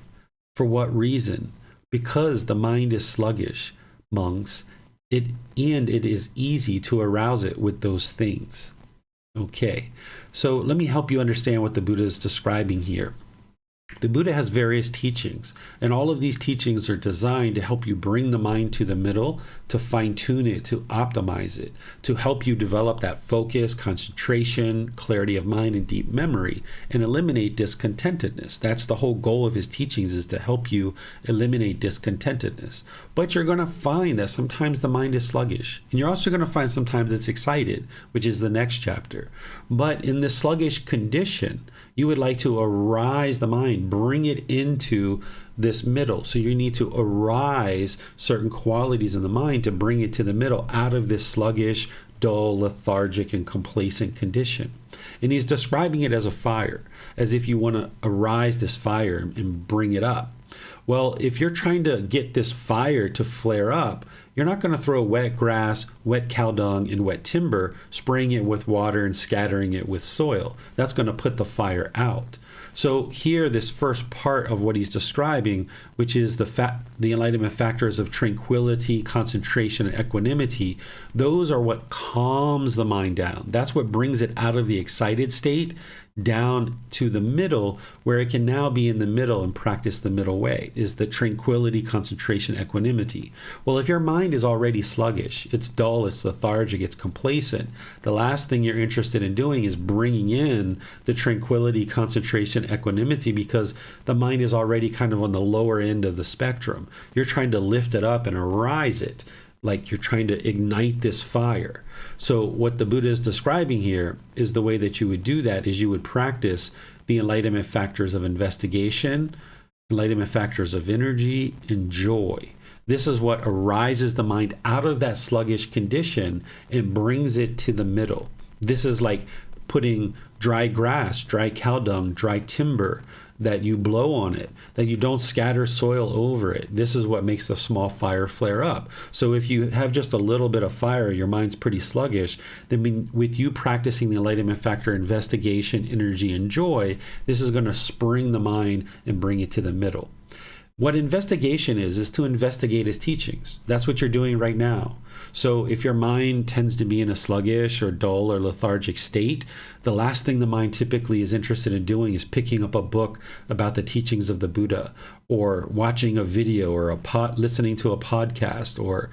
For what reason? Because the mind is sluggish, monks, and it is easy to arouse it with those things. Okay, so let me help you understand what the Buddha is describing here. The Buddha has various teachings, and all of these teachings are designed to help you bring the mind to the middle, to fine-tune it, to optimize it, to help you develop that focus, concentration, clarity of mind, and deep memory, and eliminate discontentedness. That's the whole goal of his teachings, is to help you eliminate discontentedness. But you're going to find that sometimes the mind is sluggish, and you're also going to find sometimes it's excited, which is the next chapter. But in this sluggish condition, you would like to arise the mind, bring it into this middle. So you need to arise certain qualities in the mind to bring it to the middle out of this sluggish, dull, lethargic, and complacent condition. And he's describing it as a fire, as if you want to arise this fire and bring it up. Well, if you're trying to get this fire to flare up, you're not going to throw wet grass, wet cow dung, and wet timber, spraying it with water and scattering it with soil. That's going to put the fire out. So here, this first part of what he's describing, which is the enlightenment factors of tranquility, concentration, and equanimity, those are what calms the mind down. That's what brings it out of the excited state down to the middle, where it can now be in the middle and practice the middle way, is the tranquility, concentration, equanimity. Well, if your mind is already sluggish, it's dull, it's lethargic, it's complacent, the last thing you're interested in doing is bringing in the tranquility, concentration, equanimity, because the mind is already kind of on the lower end of the spectrum. You're trying to lift it up and arise it, like you're trying to ignite this fire. So what the Buddha is describing here is the way that you would do that is you would practice the enlightenment factors of investigation, enlightenment factors of energy, and joy. This is what arises the mind out of that sluggish condition and brings it to the middle. This is like putting dry grass, dry cow dung, dry timber, that you blow on it, that you don't scatter soil over it. This is what makes the small fire flare up. So if you have just a little bit of fire, your mind's pretty sluggish, then with you practicing the enlightenment factor, investigation, energy, and joy, this is going to spring the mind and bring it to the middle. What investigation is to investigate his teachings. That's what you're doing right now. So if your mind tends to be in a sluggish or dull or lethargic state, the last thing the mind typically is interested in doing is picking up a book about the teachings of the Buddha, or watching a video, or listening to a podcast, or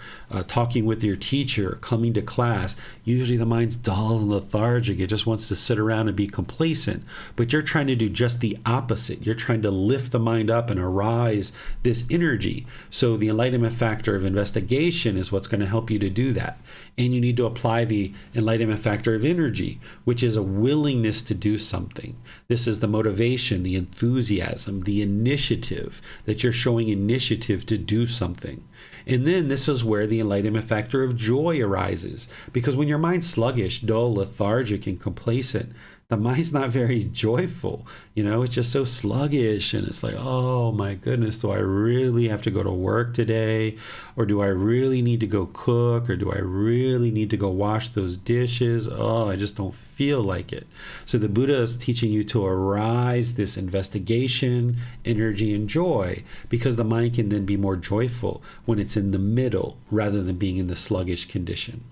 talking with your teacher, coming to class. Usually the mind's dull and lethargic. It just wants to sit around and be complacent. But you're trying to do just the opposite. You're trying to lift the mind up and arise this energy. So the enlightenment factor of investigation is what's going to help you to do that. And you need to apply the enlightenment factor of energy, which is a willingness to do something. This is the motivation, the enthusiasm, the initiative, that you're showing initiative to do something. And then this is where the enlightenment factor of joy arises. Because when your mind's sluggish, dull, lethargic, and complacent, the mind's not very joyful. It's just so sluggish, and it's like, oh my goodness, do I really have to go to work today? Or do I really need to go cook? Or do I really need to go wash those dishes? Oh, I just don't feel like it. So the Buddha is teaching you to arise this investigation, energy, and joy, because the mind can then be more joyful when it's in the middle rather than being in the sluggish condition.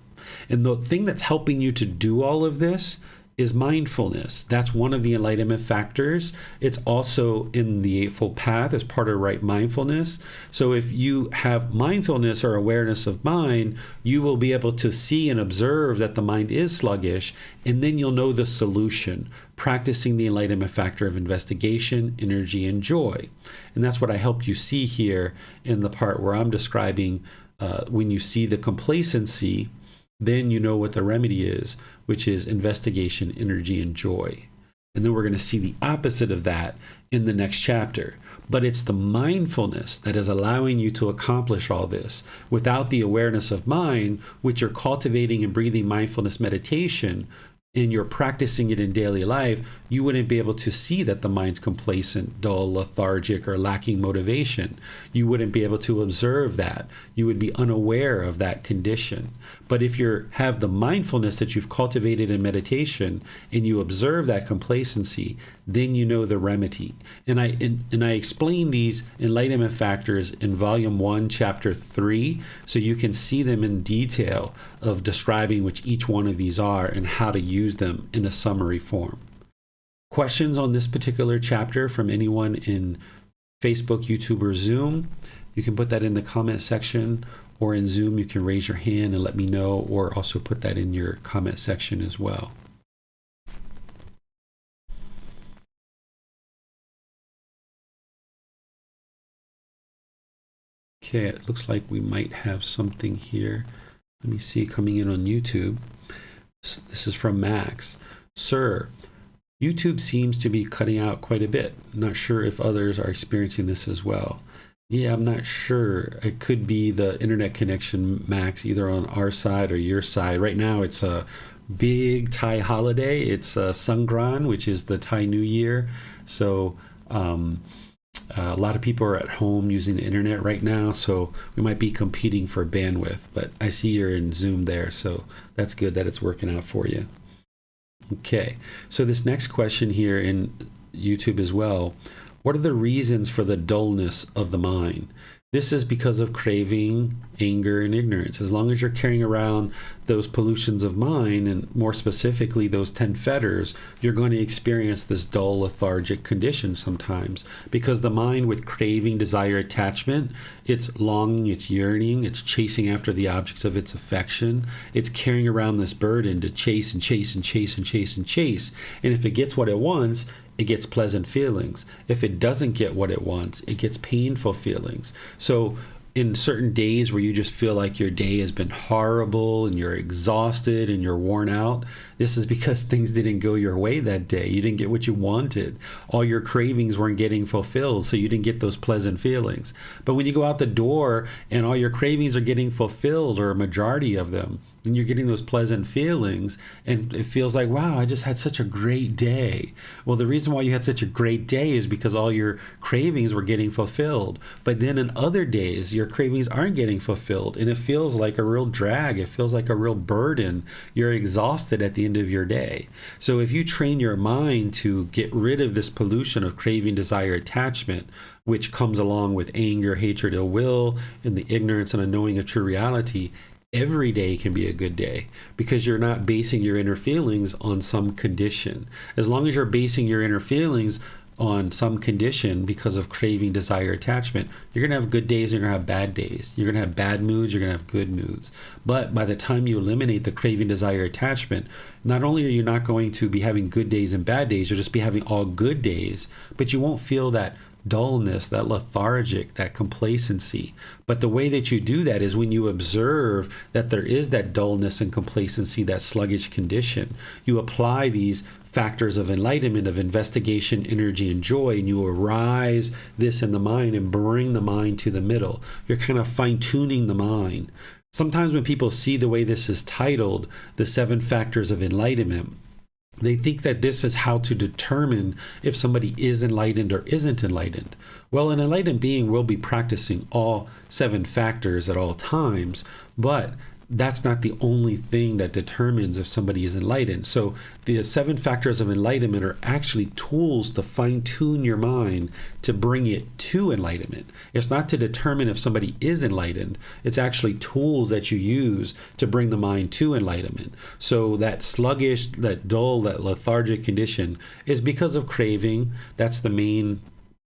And the thing that's helping you to do all of this is mindfulness. That's one of the enlightenment factors. It's also in the Eightfold Path as part of right mindfulness. So if you have mindfulness or awareness of mind, you will be able to see and observe that the mind is sluggish, and then you'll know the solution, practicing the enlightenment factor of investigation, energy, and joy. And that's what I help you see here in the part where I'm describing when you see the complacency, then you know what the remedy is, which is investigation, energy, and joy. And then we're going to see the opposite of that in the next chapter. But it's the mindfulness that is allowing you to accomplish all this. Without the awareness of mind, which you're cultivating and breathing mindfulness meditation, and you're practicing it in daily life, you wouldn't be able to see that the mind's complacent, dull, lethargic, or lacking motivation. You wouldn't be able to observe that. You would be unaware of that condition. But if you have the mindfulness that you've cultivated in meditation and you observe that complacency, then you know the remedy. And I explain these enlightenment factors in volume 1, chapter 3, so you can see them in detail of describing which each one of these are and how to use them in a summary form. Questions on this particular chapter from anyone in Facebook, YouTube, or Zoom, you can put that in the comment section, or in Zoom you can raise your hand and let me know, or also put that in your comment section as well. Okay, it looks like we might have something here. Let me see, coming in on YouTube. This is from Max. Sir, YouTube seems to be cutting out quite a bit. Not sure if others are experiencing this as well. Yeah, I'm not sure. It could be the internet connection, Max, either on our side or your side. Right now, it's a big Thai holiday. It's Sangran, which is the Thai New Year. So a lot of people are at home using the internet right now, so we might be competing for bandwidth. But I see you're in Zoom there, so that's good that it's working out for you. Okay, so this next question here in YouTube as well. What are the reasons for the dullness of the mind? This is because of craving, anger, and ignorance. As long as you're carrying around those pollutions of mind, and more specifically those 10 fetters, you're going to experience this dull, lethargic condition sometimes. Because the mind with craving, desire, attachment, it's longing, it's yearning, it's chasing after the objects of its affection. It's carrying around this burden to chase and chase and chase and chase and chase. And if it gets what it wants, it gets pleasant feelings. If it doesn't get what it wants, it gets painful feelings. So in certain days where you just feel like your day has been horrible and you're exhausted and you're worn out, this is because things didn't go your way that day. You didn't get what you wanted. All your cravings weren't getting fulfilled, so you didn't get those pleasant feelings. But when you go out the door and all your cravings are getting fulfilled, or a majority of them, and you're getting those pleasant feelings, and it feels like, wow, I just had such a great day. Well, the reason why you had such a great day is because all your cravings were getting fulfilled. But then in other days, your cravings aren't getting fulfilled, and it feels like a real drag. It feels like a real burden. You're exhausted at the end of your day. So if you train your mind to get rid of this pollution of craving, desire, attachment, which comes along with anger, hatred, ill will, and the ignorance and unknowing of true reality, every day can be a good day, because you're not basing your inner feelings on some condition. As long as you're basing your inner feelings on some condition because of craving, desire, attachment, you're going to have good days and you're going to have bad days. You're going to have bad moods, you're going to have good moods. But by the time you eliminate the craving, desire, attachment, not only are you not going to be having good days and bad days, you'll just be having all good days, but you won't feel that dullness, that lethargic, that complacency. But the way that you do that is when you observe that there is that dullness and complacency, that sluggish condition. You apply these factors of enlightenment, of investigation, energy, and joy, and you arise this in the mind and bring the mind to the middle. You're kind of fine-tuning the mind. Sometimes when people see the way this is titled, the 7 factors of enlightenment, they think that this is how to determine if somebody is enlightened or isn't enlightened. Well, an enlightened being will be practicing all 7 factors at all times, but that's not the only thing that determines if somebody is enlightened. So the 7 factors of enlightenment are actually tools to fine-tune your mind to bring it to enlightenment. It's not to determine if somebody is enlightened. It's actually tools that you use to bring the mind to enlightenment. So that sluggish, that dull, that lethargic condition is because of craving. That's the main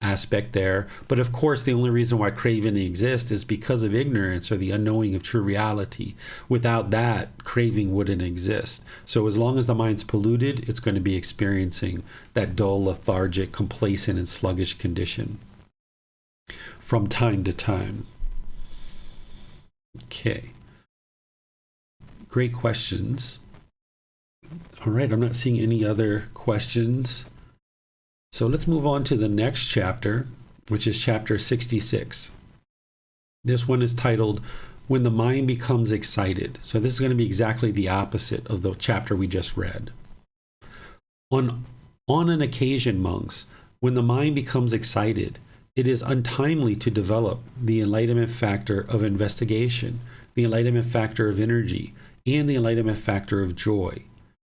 aspect there. But of course, the only reason why craving exists is because of ignorance or the unknowing of true reality. Without that, craving wouldn't exist. So as long as the mind's polluted, it's going to be experiencing that dull, lethargic, complacent, and sluggish condition from time to time. Okay. Great questions. All right, I'm not seeing any other questions. So let's move on to the next chapter, which is chapter 66. This one is titled, When the Mind Becomes Excited. So this is going to be exactly the opposite of the chapter we just read. On an occasion, monks, when the mind becomes excited, it is untimely to develop the enlightenment factor of investigation, the enlightenment factor of energy, and the enlightenment factor of joy.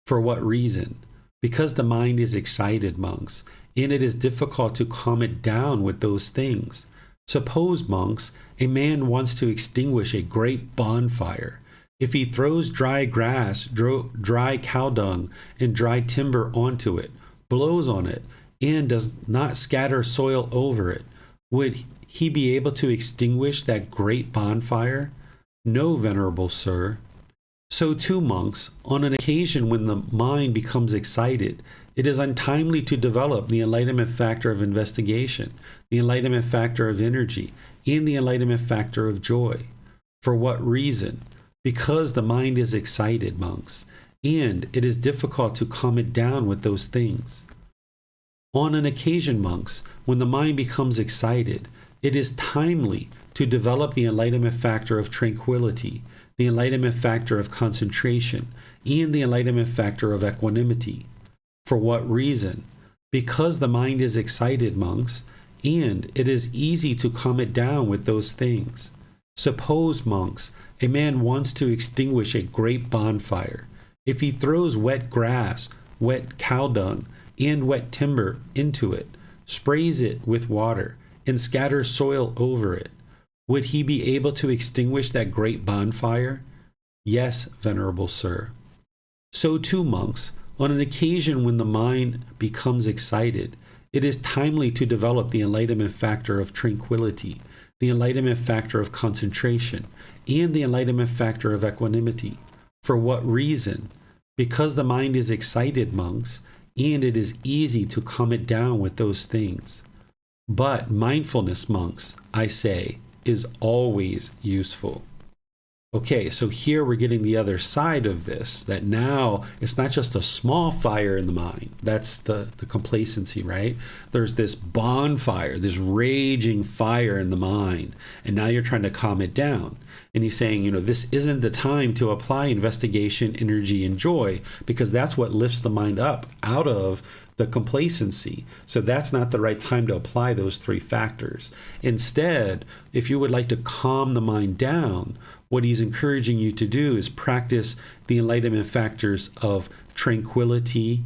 For what reason? Because the mind is excited, monks, and it is difficult to calm it down with those things. Suppose, monks, a man wants to extinguish a great bonfire. If he throws dry grass, dry cow dung, and dry timber onto it, blows on it, and does not scatter soil over it, would he be able to extinguish that great bonfire? No, venerable sir. So too, monks, on an occasion when the mind becomes excited, it is untimely to develop the enlightenment factor of investigation, the enlightenment factor of energy, and the enlightenment factor of joy. For what reason? Because the mind is excited, monks, and it is difficult to calm it down with those things. On an occasion, monks, when the mind becomes excited, it is timely to develop the enlightenment factor of tranquility, the enlightenment factor of concentration, and the enlightenment factor of equanimity. For what reason? Because the mind is excited, monks, and it is easy to calm it down with those things. Suppose, monks, a man wants to extinguish a great bonfire. If he throws wet grass, wet cow dung, and wet timber into it, sprays it with water, and scatters soil over it, would he be able to extinguish that great bonfire? Yes, venerable sir. So too, monks, on an occasion when the mind becomes excited, it is timely to develop the enlightenment factor of tranquility, the enlightenment factor of concentration, and the enlightenment factor of equanimity. For what reason? Because the mind is excited, monks, and it is easy to calm it down with those things. But mindfulness, monks, I say, is always useful. Okay, so here we're getting the other side of this, that now it's not just a small fire in the mind. That's the complacency, right? There's this bonfire, this raging fire in the mind, and now you're trying to calm it down. And he's saying, this isn't the time to apply investigation, energy, and joy, because that's what lifts the mind up out of the complacency. So that's not the right time to apply those 3 factors. Instead, if you would like to calm the mind down, what he's encouraging you to do is practice the enlightenment factors of tranquility,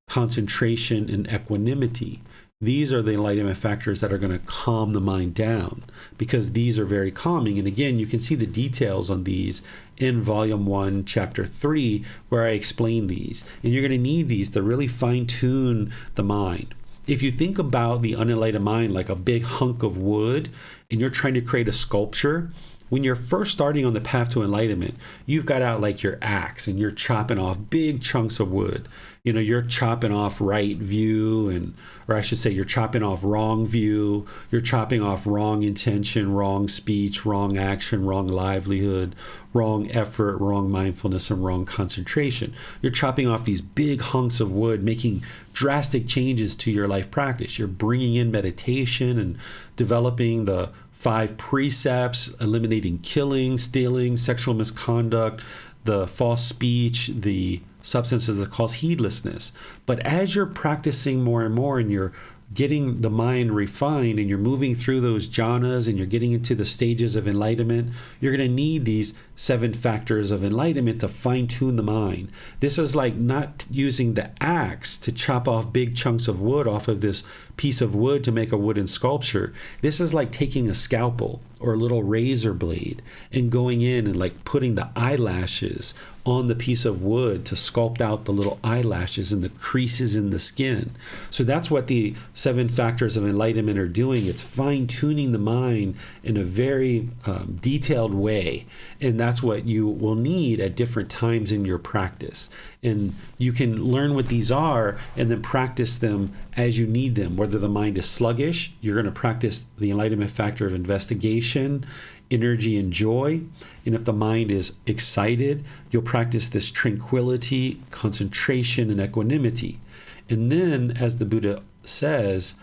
concentration, and equanimity. These are the enlightenment factors that are going to calm the mind down, because these are very calming. And again, you can see the details on these in Volume 1, Chapter 3, where I explain these. And you're going to need these to really fine-tune the mind. If you think about the unenlightened mind like a big hunk of wood, and you're trying to create a sculpture, when you're first starting on the path to enlightenment, you've got out like your axe and you're chopping off big chunks of wood. You're chopping off right view, or I should say you're chopping off wrong view, you're chopping off wrong intention, wrong speech, wrong action, wrong livelihood, wrong effort, wrong mindfulness, and wrong concentration. You're chopping off these big hunks of wood, making drastic changes to your life practice. You're bringing in meditation and developing the 5 precepts, eliminating killing, stealing, sexual misconduct, the false speech, the substances that cause heedlessness. But as you're practicing more and more, and you're getting the mind refined, and you're moving through those jhanas, and you're getting into the stages of enlightenment, you're going to need these 7 factors of enlightenment to fine-tune the mind. This is like not using the axe to chop off big chunks of wood off of this piece of wood to make a wooden sculpture. This is like taking a scalpel or a little razor blade and going in and like putting the eyelashes on the piece of wood to sculpt out the little eyelashes and the creases in the skin. So that's what the 7 factors of enlightenment are doing. It's fine-tuning the mind in a very detailed way. And that's what you will need at different times in your practice. And you can learn what these are and then practice them as you need them. Whether the mind is sluggish, you're going to practice the enlightenment factor of investigation, energy, and joy. And if the mind is excited, you'll practice this tranquility, concentration, and equanimity. And then, as the Buddha says,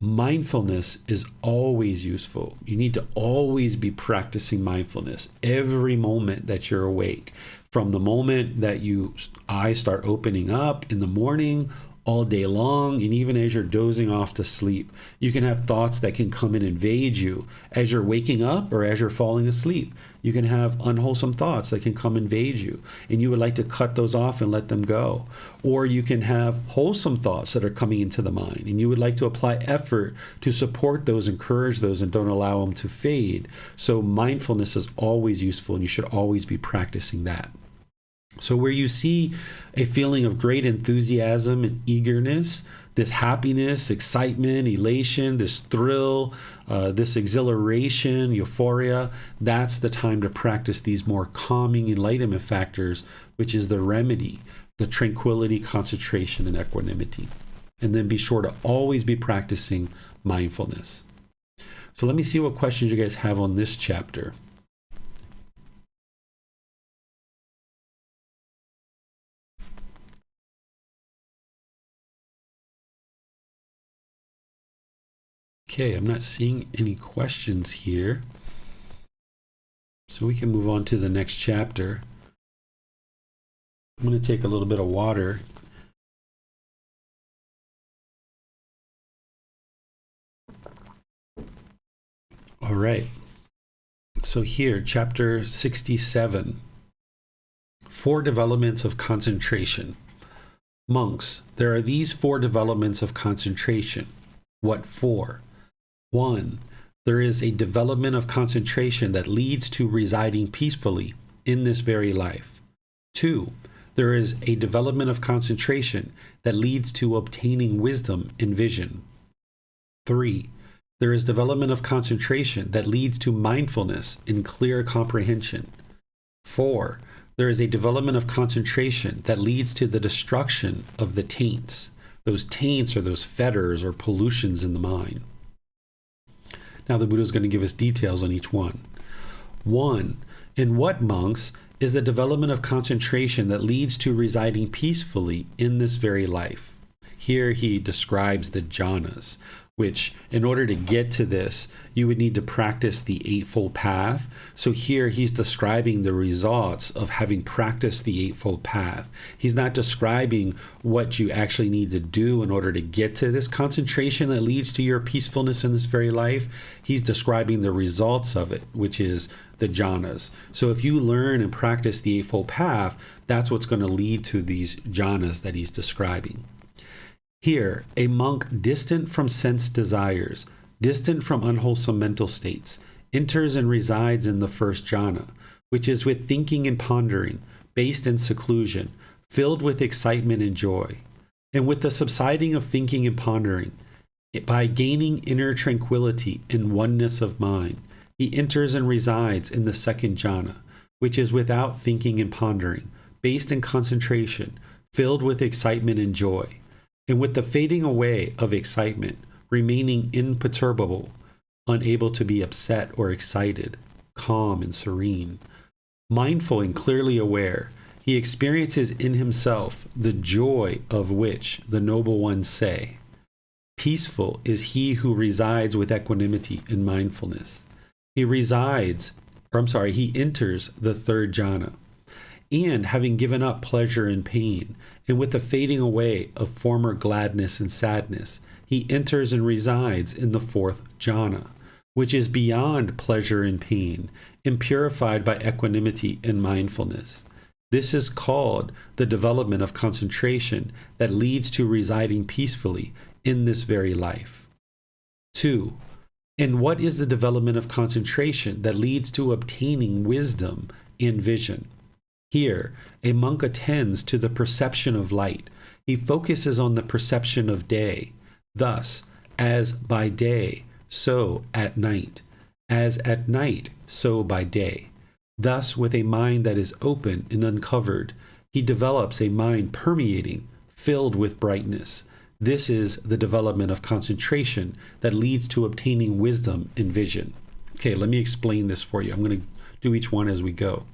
mindfulness is always useful. You need to always be practicing mindfulness every moment that you're awake. From the moment that your eyes start opening up in the morning, all day long, and even as you're dozing off to sleep. You can have thoughts that can come and invade you as you're waking up or as you're falling asleep. You can have unwholesome thoughts that can come invade you, and you would like to cut those off and let them go. Or you can have wholesome thoughts that are coming into the mind, and you would like to apply effort to support those, encourage those, and don't allow them to fade. So mindfulness is always useful, and you should always be practicing that. So where you see a feeling of great enthusiasm and eagerness, this happiness, excitement, elation, this thrill, this exhilaration, euphoria, that's the time to practice these more calming enlightenment factors, which is the remedy, the tranquility, concentration, and equanimity. And then be sure to always be practicing mindfulness. So let me see what questions you guys have on this chapter. Okay, I'm not seeing any questions here. So we can move on to the next chapter. I'm going to take a little bit of water. All right. So here, chapter 67. 4 developments of concentration. Monks, there are these 4 developments of concentration. What for? 1. There is a development of concentration that leads to residing peacefully in this very life. 2. There is a development of concentration that leads to obtaining wisdom and vision. 3. There is development of concentration that leads to mindfulness and clear comprehension. 4. There is a development of concentration that leads to the destruction of the taints. Those taints are those fetters or pollutions in the mind. Now the Buddha is going to give us details on each one. 1. In what, monks, is the development of concentration that leads to residing peacefully in this very life? Here he describes the jhanas, which in order to get to this, you would need to practice the Eightfold Path. So here he's describing the results of having practiced the Eightfold Path. He's not describing what you actually need to do in order to get to this concentration that leads to your peacefulness in this very life. He's describing the results of it, which is the jhanas. So if you learn and practice the Eightfold Path, that's what's going to lead to these jhanas that he's describing. Here, a monk distant from sense desires, distant from unwholesome mental states, enters and resides in the first jhana, which is with thinking and pondering, based in seclusion, filled with excitement and joy. And with the subsiding of thinking and pondering, by gaining inner tranquility and oneness of mind, he enters and resides in the second jhana, which is without thinking and pondering, based in concentration, filled with excitement and joy. And with the fading away of excitement, remaining imperturbable, unable to be upset or excited, calm and serene, mindful and clearly aware, he experiences in himself the joy of which the noble ones say, "Peaceful is he who resides with equanimity and mindfulness." He enters the third jhana. And having given up pleasure and pain, and with the fading away of former gladness and sadness, he enters and resides in the fourth jhana, which is beyond pleasure and pain, and purified by equanimity and mindfulness. This is called the development of concentration that leads to residing peacefully in this very life. 2. And what is the development of concentration that leads to obtaining wisdom and vision? Here, a monk attends to the perception of light. He focuses on the perception of day. Thus, as by day, so at night. As at night, so by day. Thus, with a mind that is open and uncovered, he develops a mind permeating, filled with brightness. This is the development of concentration that leads to obtaining wisdom and vision. Okay, let me explain this for you. I'm going to do each one as we go.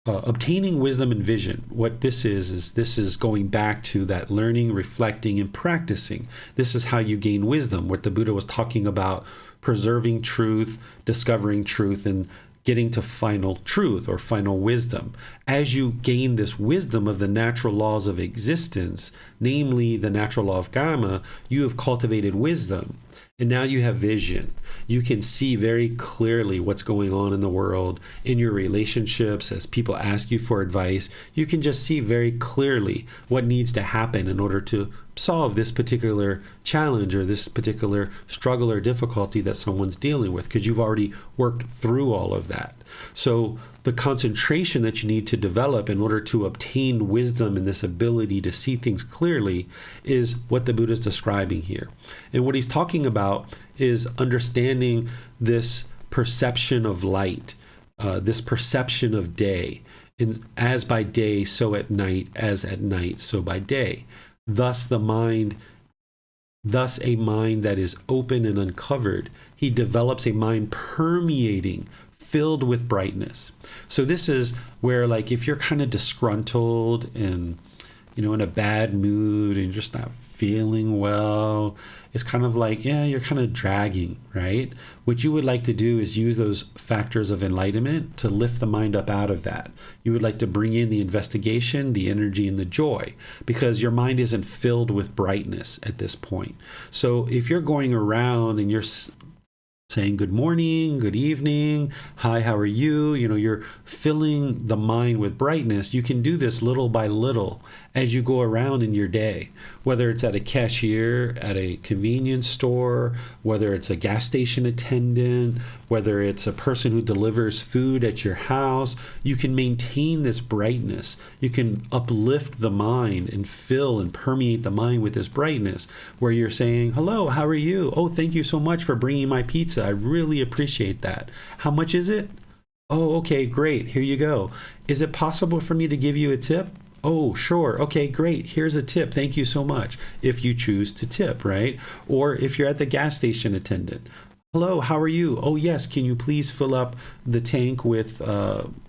Obtaining wisdom and vision, what this is going back to that learning, reflecting, and practicing. This is how you gain wisdom, what the Buddha was talking about, preserving truth, discovering truth, and getting to final truth or final wisdom. As you gain this wisdom of the natural laws of existence, namely the natural law of karma, you have cultivated wisdom. And now you have vision. You can see very clearly what's going on in the world, in your relationships, as people ask you for advice. You can just see very clearly what needs to happen in order to solve this particular challenge or this particular struggle or difficulty that someone's dealing with, because you've already worked through all of that. So the concentration that you need to develop in order to obtain wisdom and this ability to see things clearly is what the Buddha is describing here. And what he's talking about is understanding this perception of light, this perception of day. And as by day, so at night, as at night, so by day. Thus a mind that is open and uncovered, he develops a mind permeating, filled with brightness. So this is where, like, if you're kind of disgruntled and, in a bad mood and you're just not feeling well, it's kind of like, you're kind of dragging, right? What you would like to do is use those factors of enlightenment to lift the mind up out of that. You would like to bring in the investigation, the energy, and the joy, because your mind isn't filled with brightness at this point. So if you're going around and you're saying good morning, good evening, hi, how are you? You're filling the mind with brightness. You can do this little by little as you go around in your day, whether it's at a cashier, at a convenience store, whether it's a gas station attendant, whether it's a person who delivers food at your house. You can maintain this brightness. You can uplift the mind and fill and permeate the mind with this brightness where you're saying, hello, how are you? Oh, thank you so much for bringing my pizza. I really appreciate that. How much is it? Oh, okay, great. Here you go. Is it possible for me to give you a tip? Oh, sure. Okay, great. Here's a tip. Thank you so much. If you choose to tip, right? Or if you're at the gas station attendant. Hello, how are you? Oh, yes. Can you please fill up the tank with,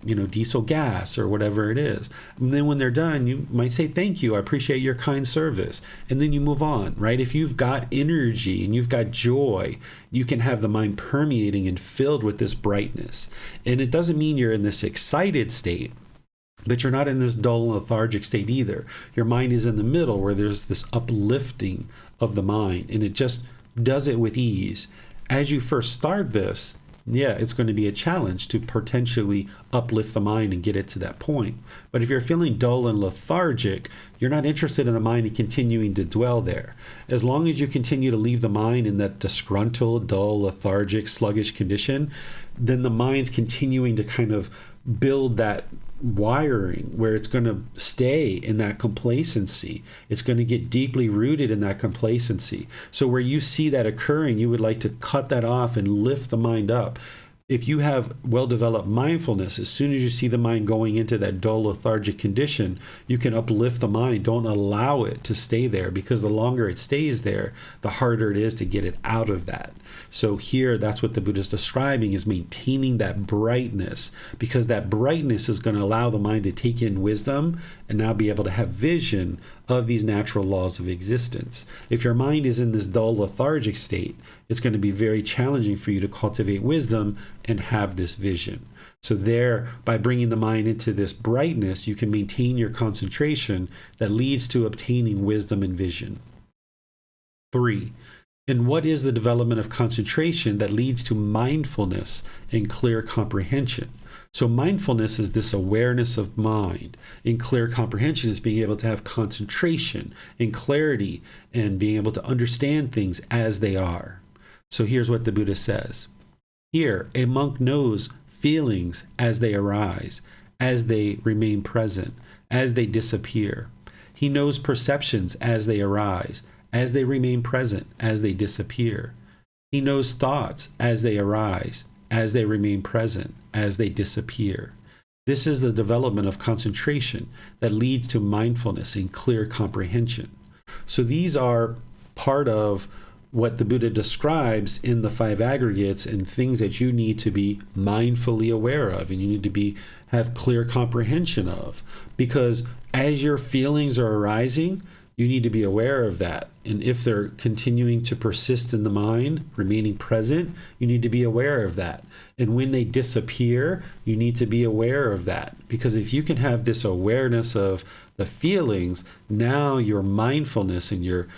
diesel gas or whatever it is? And then when they're done, you might say, thank you. I appreciate your kind service. And then you move on, right? If you've got energy and you've got joy, you can have the mind permeating and filled with this brightness. And it doesn't mean you're in this excited state, but you're not in this dull and lethargic state either. Your mind is in the middle where there's this uplifting of the mind, and it just does it with ease. As you first start this, it's going to be a challenge to potentially uplift the mind and get it to that point. But if you're feeling dull and lethargic, you're not interested in the mind and continuing to dwell there. As long as you continue to leave the mind in that disgruntled, dull, lethargic, sluggish condition, then the mind's continuing to kind of build that wiring where it's going to stay in that complacency. It's going to get deeply rooted in that complacency. So where you see that occurring, you would like to cut that off and lift the mind up. If you have well-developed mindfulness, as soon as you see the mind going into that dull, lethargic condition, you can uplift the mind. Don't allow it to stay there, because the longer it stays there, the harder it is to get it out of that. So here, that's what the Buddha is describing, is maintaining that brightness, because that brightness is going to allow the mind to take in wisdom and now be able to have vision of these natural laws of existence. If your mind is in this dull, lethargic state, it's going to be very challenging for you to cultivate wisdom and have this vision. So there, by bringing the mind into this brightness, you can maintain your concentration that leads to obtaining wisdom and vision. 3. And what is the development of concentration that leads to mindfulness and clear comprehension? So mindfulness is this awareness of mind, and clear comprehension is being able to have concentration and clarity and being able to understand things as they are. So here's what the Buddha says. Here, a monk knows feelings as they arise, as they remain present, as they disappear. He knows perceptions as they arise, as they remain present, as they disappear. He knows thoughts as they arise, as they remain present, as they disappear. This is the development of concentration that leads to mindfulness and clear comprehension. So these are part of what the Buddha describes in the 5 aggregates and things that you need to be mindfully aware of and you need to have clear comprehension of. Because as your feelings are arising, you need to be aware of that. And if they're continuing to persist in the mind, remaining present, you need to be aware of that. And when they disappear, you need to be aware of that. Because if you can have this awareness of the feelings, now your mindfulness and your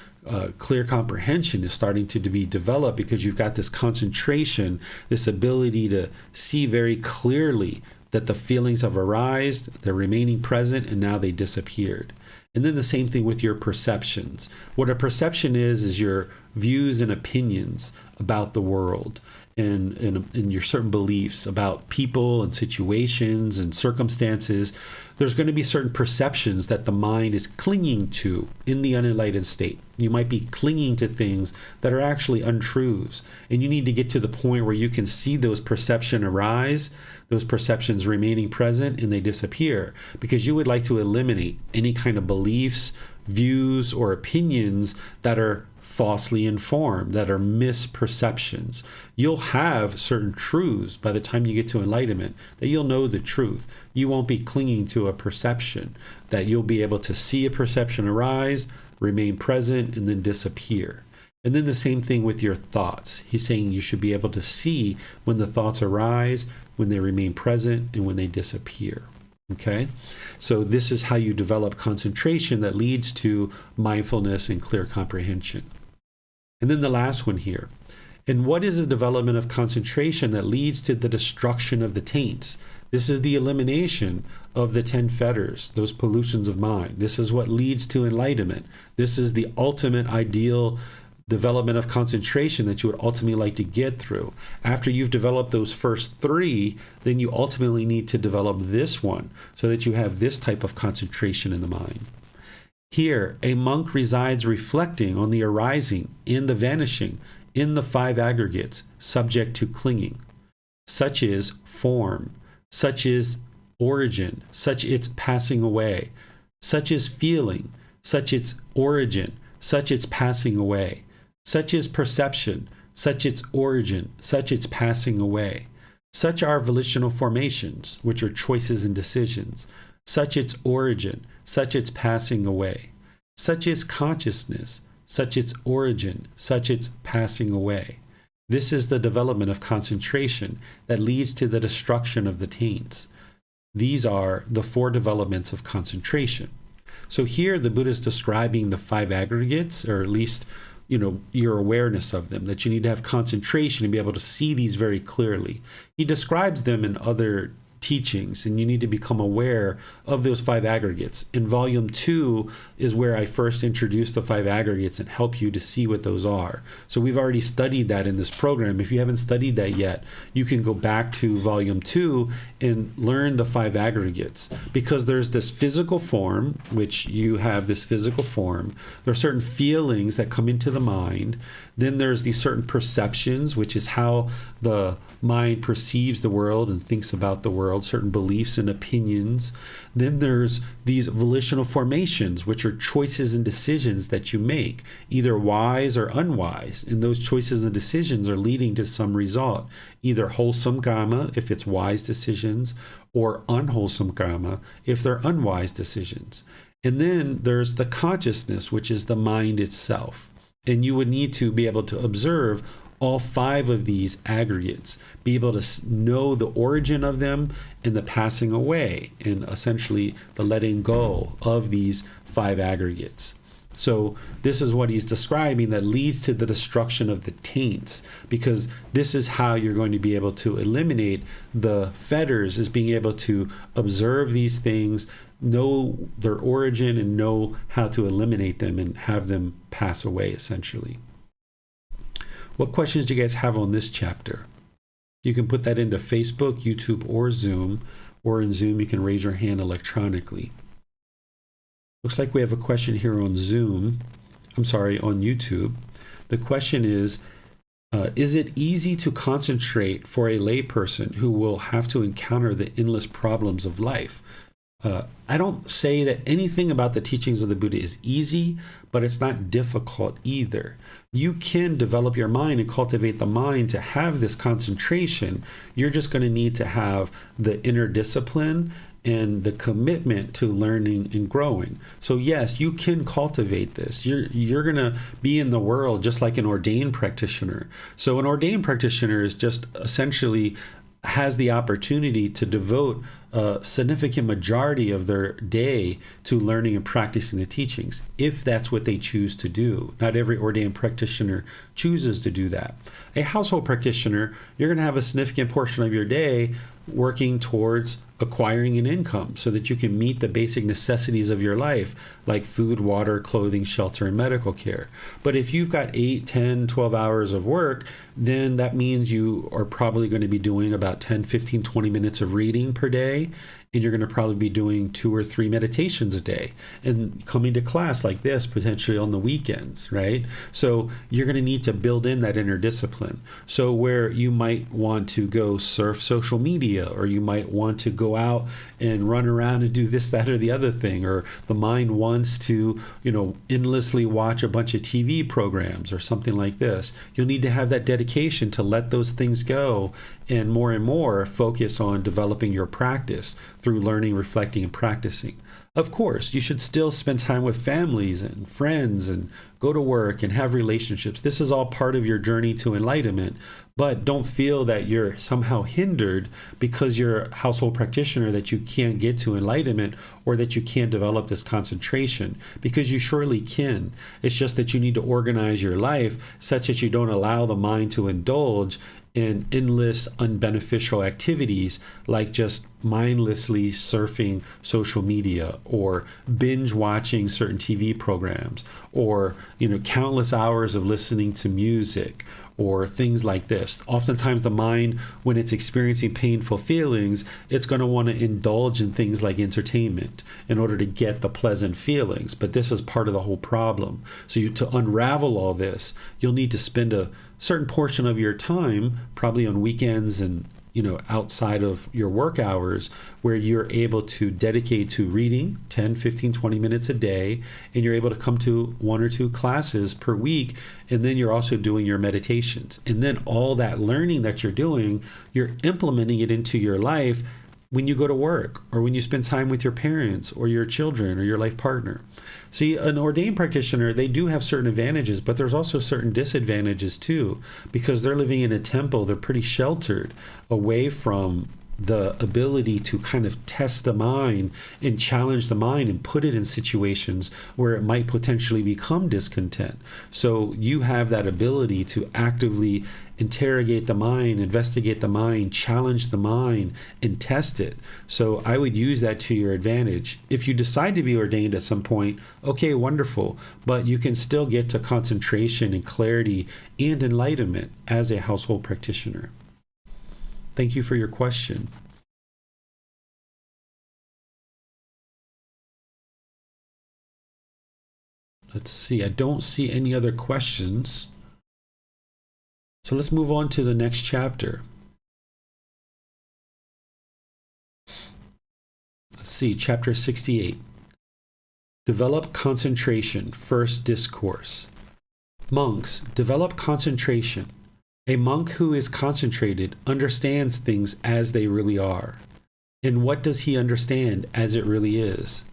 clear comprehension is starting to be developed because you've got this concentration, this ability to see very clearly that the feelings have arisen, they're remaining present, and now they disappeared. And then the same thing with your perceptions. What a perception is your views and opinions about the world and your certain beliefs about people and situations and circumstances. There's going to be certain perceptions that the mind is clinging to in the unenlightened state. You might be clinging to things that are actually untruths. And you need to get to the point where you can see those perceptions arise, those perceptions remaining present, and they disappear. Because you would like to eliminate any kind of beliefs, views, or opinions that are falsely informed, that are misperceptions. You'll have certain truths by the time you get to enlightenment, that you'll know the truth. You won't be clinging to a perception, that you'll be able to see a perception arise, remain present, and then disappear. And then the same thing with your thoughts. He's saying you should be able to see when the thoughts arise, when they remain present, and when they disappear. Okay? So this is how you develop concentration that leads to mindfulness and clear comprehension. And then the last one here. And what is the development of concentration that leads to the destruction of the taints? This is the elimination of the 10 fetters, those pollutions of mind. This is what leads to enlightenment. This is the ultimate ideal development of concentration that you would ultimately like to get through. After you've developed those first 3, then you ultimately need to develop this one so that you have this type of concentration in the mind. Here, a monk resides reflecting on the arising, in the vanishing, in the 5 aggregates, subject to clinging. Such is form, such is origin, such its passing away, such is feeling, such its origin, such its passing away, such is perception, such its origin, such its passing away. Such are volitional formations, which are choices and decisions, such its origin, such its passing away. Such is consciousness, such its origin, such its passing away. This is the development of concentration that leads to the destruction of the taints. These are the 4 developments of concentration. So here the Buddha is describing the 5 aggregates, or at least your awareness of them, that you need to have concentration and be able to see these very clearly. He describes them in other teachings, and you need to become aware of those 5 aggregates. In volume 2 is where I first introduced the 5 aggregates and help you to see what those are. So we've already studied that in this program. If you haven't studied that yet, you can go back to volume 2 and learn the 5 aggregates, because there's this physical form, which you have this physical form. There are certain feelings that come into the mind. Then there's these certain perceptions, which is how the mind perceives the world and thinks about the world, certain beliefs and opinions. Then there's these volitional formations, which are choices and decisions that you make, either wise or unwise. And those choices and decisions are leading to some result, either wholesome karma, if it's wise decisions, or unwholesome karma, if they're unwise decisions. And then there's the consciousness, which is the mind itself. And you would need to be able to observe all 5 of these aggregates, be able to know the origin of them and the passing away, and essentially the letting go of these 5 aggregates. So this is what he's describing that leads to the destruction of the taints, because this is how you're going to be able to eliminate the fetters, is being able to observe these things, know their origin, and know how to eliminate them and have them pass away, essentially. What questions do you guys have on this chapter? You can put that into Facebook, YouTube, or Zoom, or in Zoom you can raise your hand electronically. Looks like we have a question here on Zoom. I'm sorry, on YouTube. The question is it easy to concentrate for a layperson who will have to encounter the endless problems of life? I don't say that anything about the teachings of the Buddha is easy, but it's not difficult either. You can develop your mind and cultivate the mind to have this concentration. You're just going to need to have the inner discipline and the commitment to learning and growing. So yes, you can cultivate this. You're going to be in the world just like an ordained practitioner. So an ordained practitioner is just essentially has the opportunity to devote a significant majority of their day to learning and practicing the teachings, if that's what they choose to do. Not every ordained practitioner chooses to do that. A household practitioner, you're going to have a significant portion of your day working towards acquiring an income so that you can meet the basic necessities of your life, like food, water, clothing, shelter, and medical care. But if you've got 8, 10, 12 hours of work, then that means you are probably going to be doing about 10, 15, 20 minutes of reading per day. And you're going to probably be doing 2 or 3 meditations a day and coming to class like this potentially on the weekends, right? So you're going to need to build in that inner discipline. So where you might want to go surf social media, or you might want to go out and run around and do this, that, or the other thing, or the mind wants to, endlessly watch a bunch of TV programs or something like this, you'll need to have that dedication to let those things go and more focus on developing your practice through learning, reflecting, and practicing. Of course, you should still spend time with families and friends and go to work and have relationships. This is all part of your journey to enlightenment, but don't feel that you're somehow hindered because you're a household practitioner, that you can't get to enlightenment or that you can't develop this concentration, because you surely can. It's just that you need to organize your life such that you don't allow the mind to indulge in endless unbeneficial activities like just mindlessly surfing social media or binge watching certain TV programs, or countless hours of listening to music or things like this. Oftentimes the mind, when it's experiencing painful feelings, it's going to want to indulge in things like entertainment in order to get the pleasant feelings. But this is part of the whole problem. So to unravel all this, you'll need to spend a certain portion of your time, probably on weekends and outside of your work hours, where you're able to dedicate to reading 10, 15, 20 minutes a day, and you're able to come to 1 or 2 classes per week, and then you're also doing your meditations. And then all that learning that you're doing, you're implementing it into your life when you go to work, or when you spend time with your parents or your children or your life partner. See, an ordained practitioner, they do have certain advantages, but there's also certain disadvantages too, because they're living in a temple. They're pretty sheltered away from the ability to kind of test the mind and challenge the mind and put it in situations where it might potentially become discontent. So you have that ability to actively interrogate the mind, investigate the mind, challenge the mind, and test it. So I would use that to your advantage. If you decide to be ordained at some point, okay, wonderful, but you can still get to concentration and clarity and enlightenment as a household practitioner. Thank you for your question. Let's see. I don't see any other questions. So let's move on to the next chapter. Let's see. Chapter 68. Develop concentration. First discourse. Monks, develop concentration. A monk who is concentrated understands things as they really are. And what does he understand as it really is?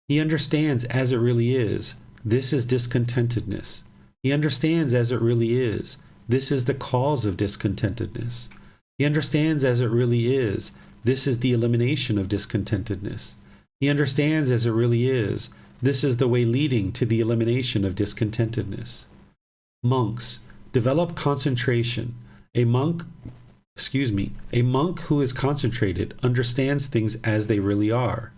He understands as it really is. This is discontentedness. He understands as it really is. This is the cause of discontentedness. He understands as it really is. This is the elimination of discontentedness. He understands as it really is. This is the way leading to the elimination of discontentedness. Monks, develop concentration. A monk who is concentrated understands things as they really are.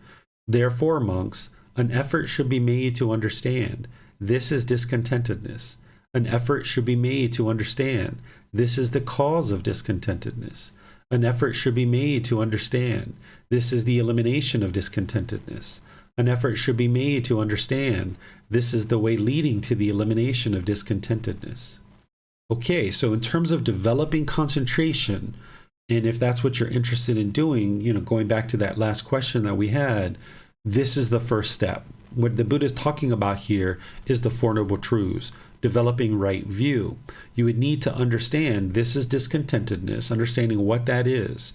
Therefore, monks, an effort should be made to understand. This is discontentedness. An effort should be made to understand. This is the cause of discontentedness. An effort should be made to understand. This is the elimination of discontentedness. An effort should be made to understand. This is the way leading to the elimination of discontentedness. Okay, so in terms of developing concentration, and if that's what you're interested in doing, going back to that last question that we had, this is the first step. What the Buddha is talking about here is the Four Noble Truths, developing right view. You would need to understand this is discontentedness, understanding what that is,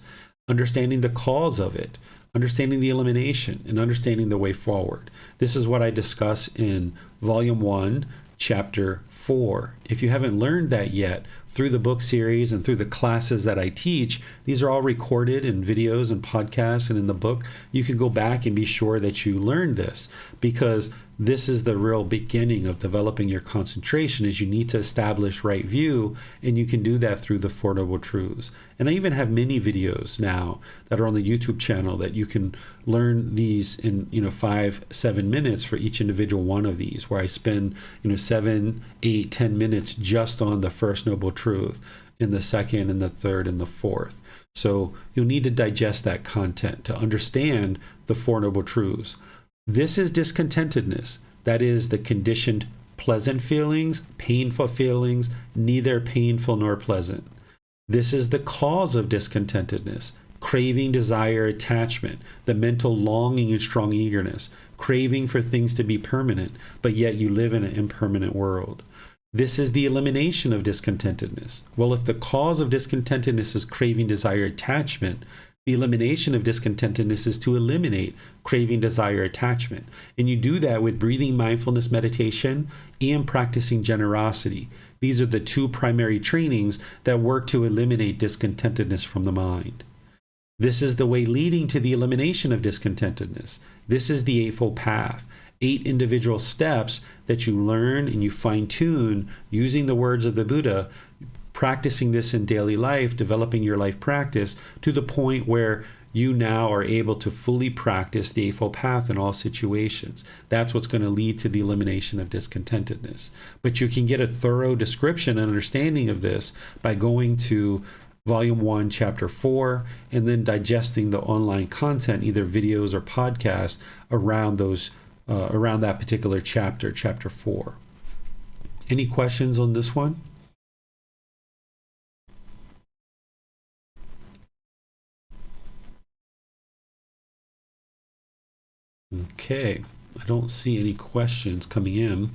understanding the cause of it, understanding the elimination, and understanding the way forward. This is what I discuss in Volume 1, Chapter 4. If you haven't learned that yet, through the book series and through the classes that I teach, these are all recorded in videos and podcasts and in the book. You can go back and be sure that you learned this, because this is the real beginning of developing your concentration, is you need to establish right view, and you can do that through the Four Noble Truths. And I even have mini videos now that are on the YouTube channel that you can learn these in 5-7 minutes for each individual one of these, where I spend 7, 8, 10 minutes just on the first Noble Truth, in the second and the third and the fourth. So you'll need to digest that content to understand the Four Noble Truths. This is discontentedness. That is the conditioned pleasant feelings, painful feelings, neither painful nor pleasant. This is the cause of discontentedness, craving, desire, attachment, the mental longing and strong eagerness, craving for things to be permanent, but yet you live in an impermanent world. This is the elimination of discontentedness. Well, if the cause of discontentedness is craving, desire, attachment, the elimination of discontentedness is to eliminate craving, desire, attachment. And you do that with breathing mindfulness meditation and practicing generosity. These are the two primary trainings that work to eliminate discontentedness from the mind. This is the way leading to the elimination of discontentedness. This is the Eightfold Path. 8 individual steps that you learn and you fine-tune using the words of the Buddha, practicing this in daily life, developing your life practice to the point where you now are able to fully practice the Eightfold Path in all situations. That's what's going to lead to the elimination of discontentedness. But you can get a thorough description and understanding of this by going to Volume 1, Chapter 4, and then digesting the online content, either videos or podcasts, around that particular chapter, Chapter 4. Any questions on this one? Okay, I don't see any questions coming in.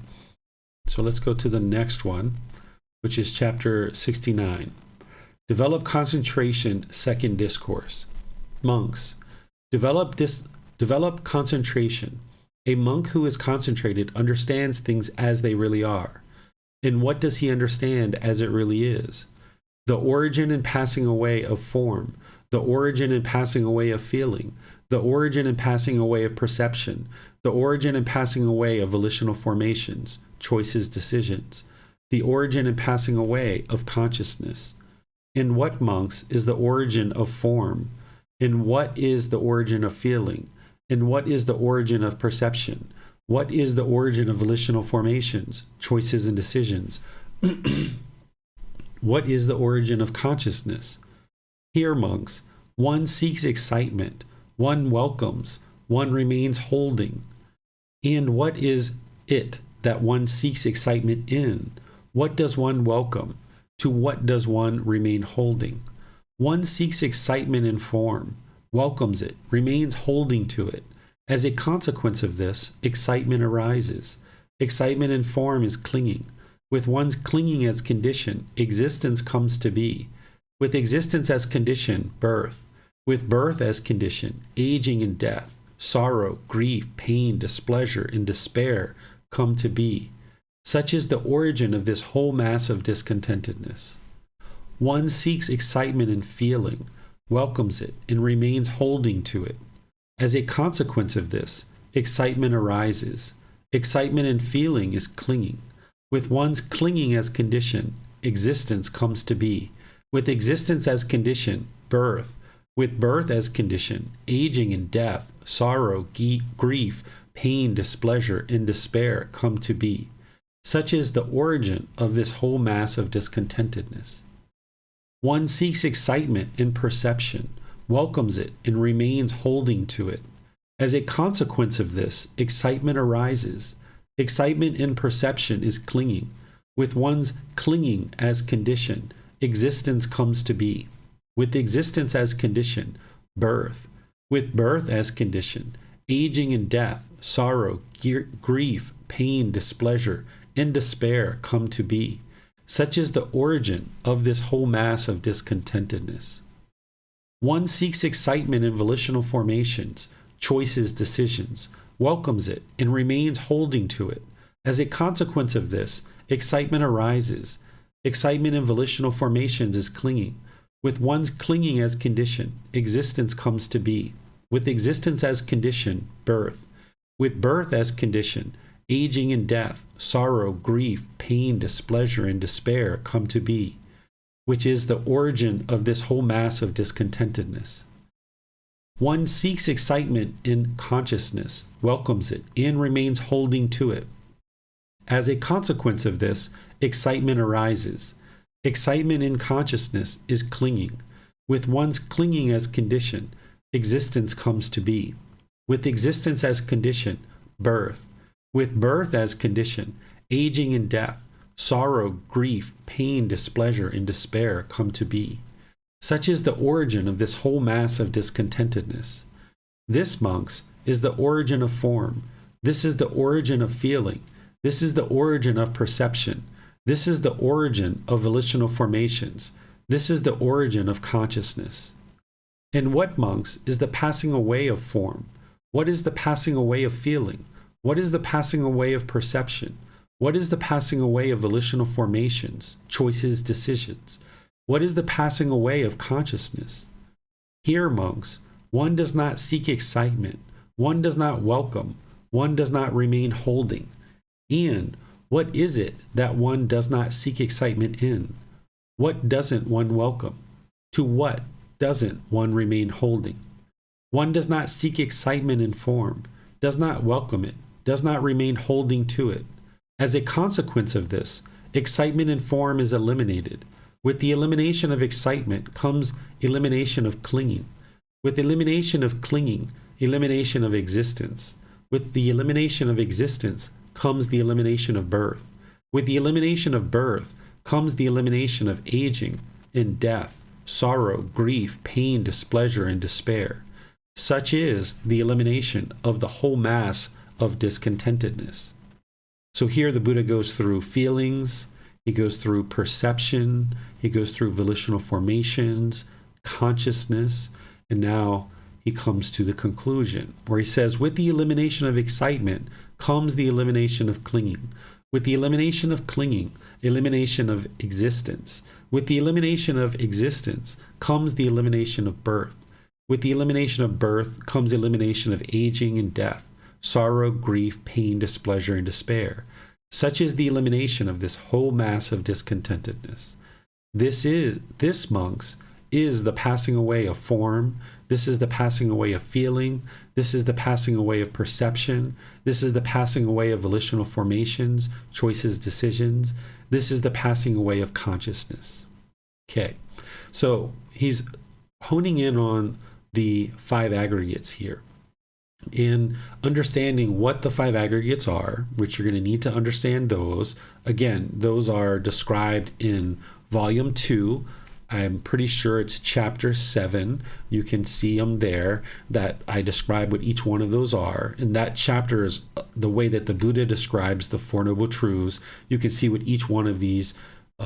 So let's go to the next one, which is Chapter 69. Develop concentration, second discourse. Monks, develop concentration. A monk who is concentrated understands things as they really are. And what does he understand as it really is? The origin and passing away of form, the origin and passing away of feeling, the origin and passing away of perception, the origin and passing away of volitional formations, choices, decisions, the origin and passing away of consciousness. In what, monks, is the origin of form? In what is the origin of feeling? And what is the origin of perception? What is the origin of volitional formations, choices, and decisions? What is the origin of consciousness? Here, monks, one seeks excitement, one welcomes, one remains holding. And what is it that one seeks excitement in? What does one welcome? To what does one remain holding? One seeks excitement in form, welcomes it, remains holding to it. As a consequence of this, excitement arises. Excitement in form is clinging. With one's clinging as condition, existence comes to be. With existence as condition, birth. With birth as condition, aging and death, sorrow, grief, pain, displeasure, and despair come to be. Such is the origin of this whole mass of discontentedness. One seeks excitement in feeling, welcomes it, and remains holding to it. As a consequence of this, excitement arises. Excitement and feeling is clinging. With one's clinging as condition, existence comes to be. With existence as condition, birth. With birth as condition, aging and death, sorrow, grief, pain, displeasure, and despair come to be. Such is the origin of this whole mass of discontentedness. One seeks excitement in perception, welcomes it, and remains holding to it. As a consequence of this, excitement arises. Excitement in perception is clinging. With one's clinging as condition, existence comes to be. With existence as condition, birth. With birth as condition, aging and death, sorrow, grief, pain, displeasure, and despair come to be. Such is the origin of this whole mass of discontentedness. One seeks excitement in volitional formations, choices, decisions, welcomes it, and remains holding to it. As a consequence of this, excitement arises. Excitement in volitional formations is clinging. With one's clinging as condition, existence comes to be. With existence as condition, birth. With birth as condition, aging and death, sorrow, grief, pain, displeasure, and despair come to be, which is the origin of this whole mass of discontentedness. One seeks excitement in consciousness, welcomes it, and remains holding to it. As a consequence of this, excitement arises. Excitement in consciousness is clinging. With one's clinging as condition, existence comes to be. With existence as condition, birth. With birth as condition, aging and death, sorrow, grief, pain, displeasure, and despair come to be. Such is the origin of this whole mass of discontentedness. This, monks, is the origin of form. This is the origin of feeling. This is the origin of perception. This is the origin of volitional formations. This is the origin of consciousness. And what, monks, is the passing away of form? What is the passing away of feeling? What is the passing away of perception? What is the passing away of volitional formations, choices, decisions? What is the passing away of consciousness? Here, monks, one does not seek excitement. One does not welcome. One does not remain holding. And what is it that one does not seek excitement in? What doesn't one welcome? To what doesn't one remain holding? One does not seek excitement in form, does not welcome it, does not remain holding to it. As a consequence of this, excitement in form is eliminated. With the elimination of excitement comes elimination of clinging. With elimination of clinging, elimination of existence. With the elimination of existence comes the elimination of birth. With the elimination of birth comes the elimination of aging and death, sorrow, grief, pain, displeasure, and despair. Such is the elimination of the whole mass of discontentedness. So here the Buddha goes through feelings, he goes through perception, he goes through volitional formations, consciousness, and now he comes to the conclusion where he says, with the elimination of excitement comes the elimination of clinging. With the elimination of clinging, elimination of existence. With the elimination of existence comes the elimination of birth. With the elimination of birth comes elimination of aging and death, sorrow, grief, pain, displeasure, and despair. Such is the elimination of this whole mass of discontentedness. This, monks, is the passing away of form. This is the passing away of feeling. This is the passing away of perception. This is the passing away of volitional formations, choices, decisions. This is the passing away of consciousness. Okay, so he's honing in on the five aggregates here. In understanding what the five aggregates are, which you're going to need to understand those. Again, those are described in Volume 2. I'm pretty sure it's Chapter 7. You can see them there, that I describe what each one of those are. And that chapter is the way that the Buddha describes the Four Noble Truths. You can see what each one of these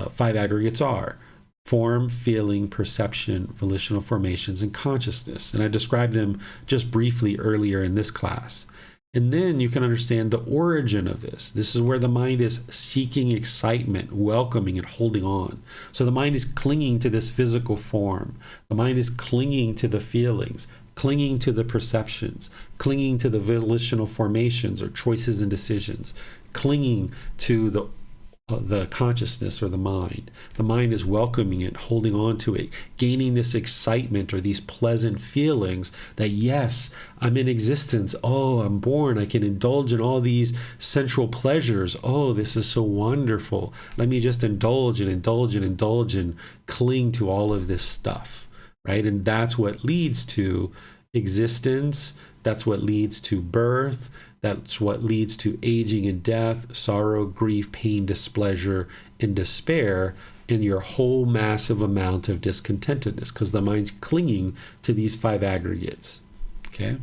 five aggregates are. Form, feeling, perception, volitional formations, and consciousness. And I described them just briefly earlier in this class. And then you can understand the origin of this. This is where the mind is seeking excitement, welcoming, and holding on. So the mind is clinging to this physical form. The mind is clinging to the feelings, clinging to the perceptions, clinging to the volitional formations or choices and decisions, clinging to the consciousness or the mind. The mind is welcoming it, holding on to it, gaining this excitement or these pleasant feelings that, yes, I'm in existence. Oh, I'm born. I can indulge in all these sensual pleasures. Oh, this is so wonderful. Let me just indulge and cling to all of this stuff, right? And that's what leads to existence. That's what leads to birth. That's what leads to aging and death, sorrow, grief, pain, displeasure, and despair, and your whole massive amount of discontentedness, because the mind's clinging to these 5 aggregates. Okay?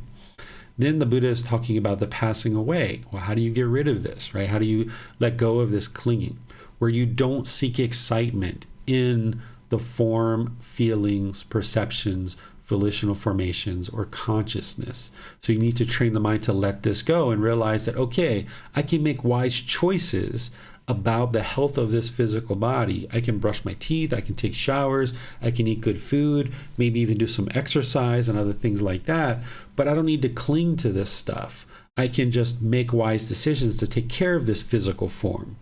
Then the Buddha is talking about the passing away. Well, how do you get rid of this, right? How do you let go of this clinging, where you don't seek excitement in the form, feelings, perceptions, volitional formations, or consciousness. So you need to train the mind to let this go and realize that, okay, I can make wise choices about the health of this physical body. I can brush my teeth, I can take showers, I can eat good food, maybe even do some exercise and other things like that, but I don't need to cling to this stuff. I can just make wise decisions to take care of this physical form.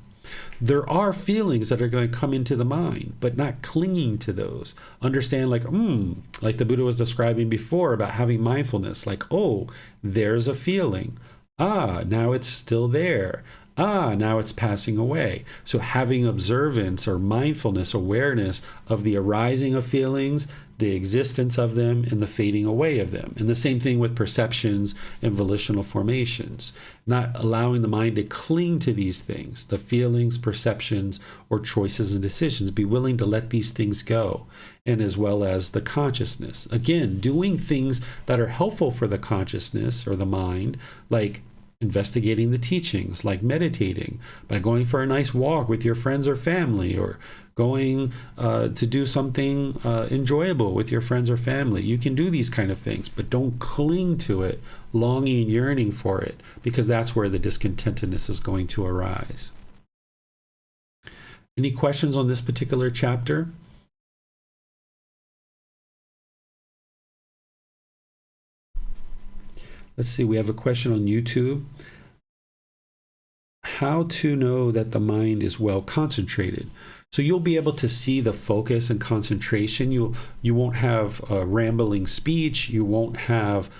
There are feelings that are going to come into the mind, but not clinging to those. Understand, like the Buddha was describing before about having mindfulness, like, oh, there's a feeling. Ah, now it's still there. Ah, now it's passing away. So having observance or mindfulness, awareness of the arising of feelings, the existence of them, and the fading away of them. And the same thing with perceptions and volitional formations. Not allowing the mind to cling to these things, the feelings, perceptions, or choices and decisions. Be willing to let these things go. And as well as the consciousness. Again, doing things that are helpful for the consciousness or the mind, like investigating the teachings, like meditating, by going for a nice walk with your friends or family, or going to do something enjoyable with your friends or family. You can do these kind of things, but don't cling to it, longing and yearning for it, because that's where the discontentedness is going to arise. Any questions on this particular chapter? Let's see, we have a question on YouTube. How to know that the mind is well concentrated? So you'll be able to see the focus and concentration. You won't have rambling speech. You won't have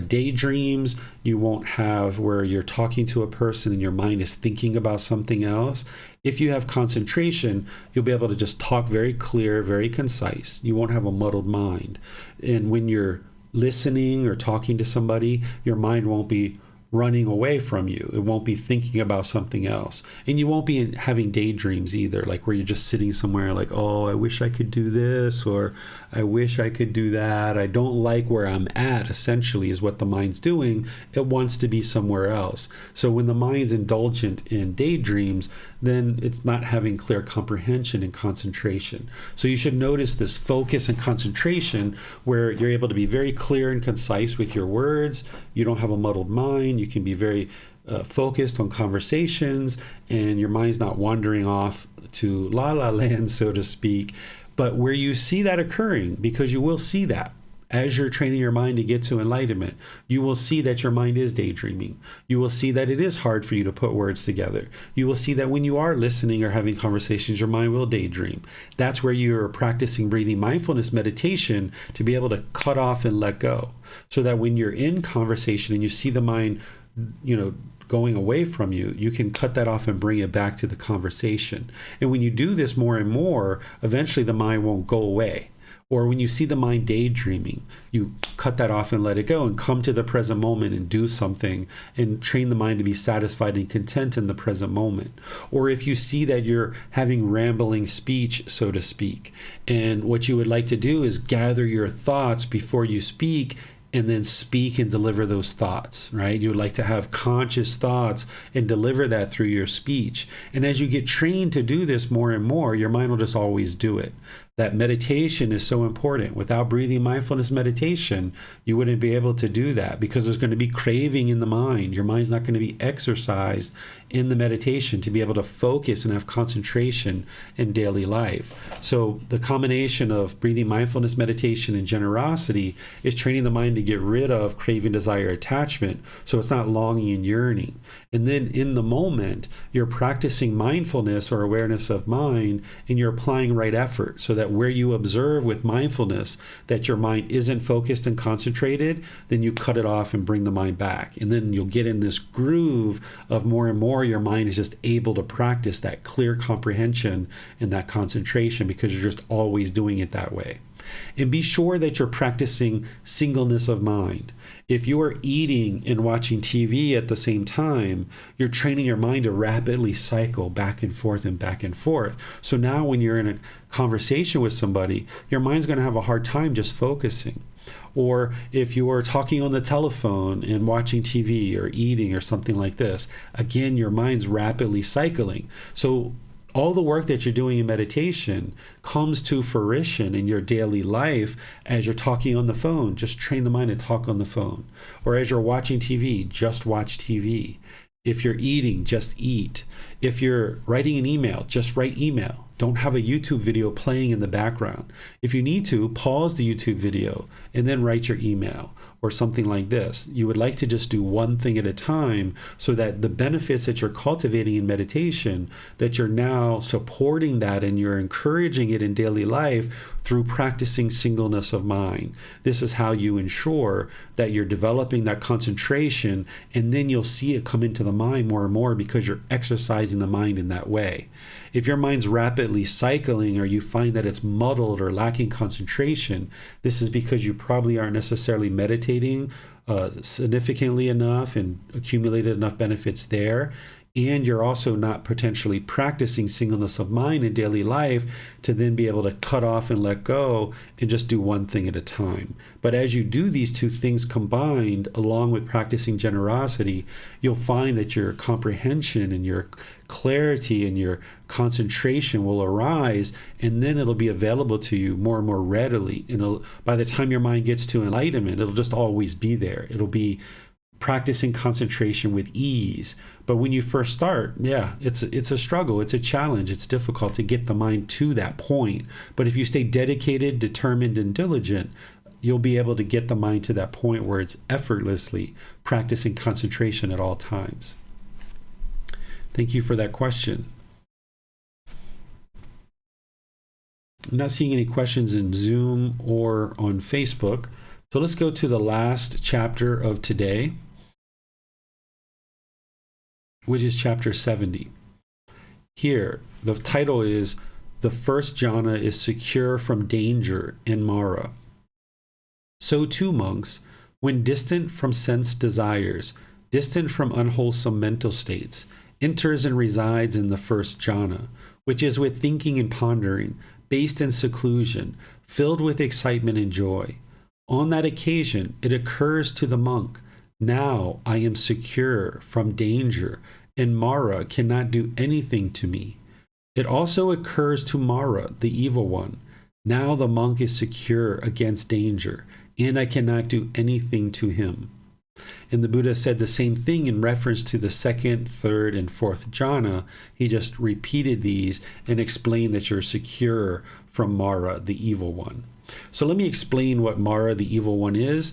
daydreams. You won't have where you're talking to a person and your mind is thinking about something else. If you have concentration, you'll be able to just talk very clear, very concise. You won't have a muddled mind. And when you're listening or talking to somebody, your mind won't be running away from you. It won't be thinking about something else. And you won't be having daydreams either, like where you're just sitting somewhere like, oh, I wish I could do this, or I wish I could do that. I don't like where I'm at, essentially, is what the mind's doing. It wants to be somewhere else. So when the mind's indulgent in daydreams, then it's not having clear comprehension and concentration. So you should notice this focus and concentration where you're able to be very clear and concise with your words. You don't have a muddled mind. You can be very focused on conversations, and your mind's not wandering off to la la land, so to speak. But where you see that occurring, because you will see that as you're training your mind to get to enlightenment, you will see that your mind is daydreaming. You will see that it is hard for you to put words together. You will see that when you are listening or having conversations, your mind will daydream. That's where you're practicing breathing mindfulness meditation to be able to cut off and let go. So that when you're in conversation and you see the mind, going away from you, you can cut that off and bring it back to the conversation. And when you do this more and more, eventually the mind won't go away. Or when you see the mind daydreaming, you cut that off and let it go and come to the present moment and do something and train the mind to be satisfied and content in the present moment. Or if you see that you're having rambling speech, so to speak, and what you would like to do is gather your thoughts before you speak and then speak and deliver those thoughts, right? You would like to have conscious thoughts and deliver that through your speech. And as you get trained to do this more and more, your mind will just always do it. that meditation is so important. Without breathing mindfulness meditation, you wouldn't be able to do that, because there's going to be craving in the mind. Your mind's not going to be exercised in the meditation to be able to focus and have concentration in daily life. So the combination of breathing mindfulness meditation and generosity is training the mind to get rid of craving, desire, attachment, so it's not longing and yearning. And then in the moment, you're practicing mindfulness or awareness of mind, and you're applying right effort, so that where you observe with mindfulness that your mind isn't focused and concentrated, then you cut it off and bring the mind back. And then you'll get in this groove of more and more your mind is just able to practice that clear comprehension and that concentration, because you're just always doing it that way. And be sure that you're practicing singleness of mind. If you are eating and watching TV at the same time, you're training your mind to rapidly cycle back and forth and back and forth. So now when you're in a conversation with somebody, your mind's going to have a hard time just focusing. Or if you are talking on the telephone and watching TV or eating or something like this, again, your mind's rapidly cycling. So all the work that you're doing in meditation comes to fruition in your daily life as you're talking on the phone. Just train the mind to talk on the phone. Or as you're watching TV, just watch TV. If you're eating, just eat. If you're writing an email, just write email. Don't have a YouTube video playing in the background. If you need to, pause the YouTube video and then write your email or something like this. You would like to just do one thing at a time, so that the benefits that you're cultivating in meditation, that you're now supporting that and you're encouraging it in daily life through practicing singleness of mind. This is how you ensure that you're developing that concentration, and then you'll see it come into the mind more and more, because you're exercising the mind in that way. If your mind's rapidly cycling, or you find that it's muddled or lacking concentration, this is because you probably aren't necessarily meditating significantly enough and accumulated enough benefits there. And you're also not potentially practicing singleness of mind in daily life to then be able to cut off and let go and just do one thing at a time. But as you do these two things combined, along with practicing generosity, you'll find that your comprehension and your clarity and your concentration will arise, and then it'll be available to you more and more readily. And by the time your mind gets to enlightenment, it'll just always be there. It'll be practicing concentration with ease. But when you first start, it's a struggle, it's a challenge, it's difficult to get the mind to that point. But if you stay dedicated, determined, and diligent, you'll be able to get the mind to that point where it's effortlessly practicing concentration at all times. Thank you for that question. I'm not seeing any questions in Zoom or on Facebook. So let's go to the last chapter of today, which is chapter 70. Here, the title is "The First Jhana is Secure from Danger in Mara." So too, monks, when distant from sense desires, distant from unwholesome mental states, enters and resides in the first jhana, which is with thinking and pondering, based in seclusion, filled with excitement and joy. On that occasion, it occurs to the monk, "Now I am secure from danger, and Mara cannot do anything to me." It also occurs to Mara, the evil one, "Now the monk is secure against danger, and I cannot do anything to him." And the Buddha said the same thing in reference to the second, third, and fourth jhana. He just repeated these and explained that you're secure from Mara, the evil one. So let me explain what Mara, the evil one, is.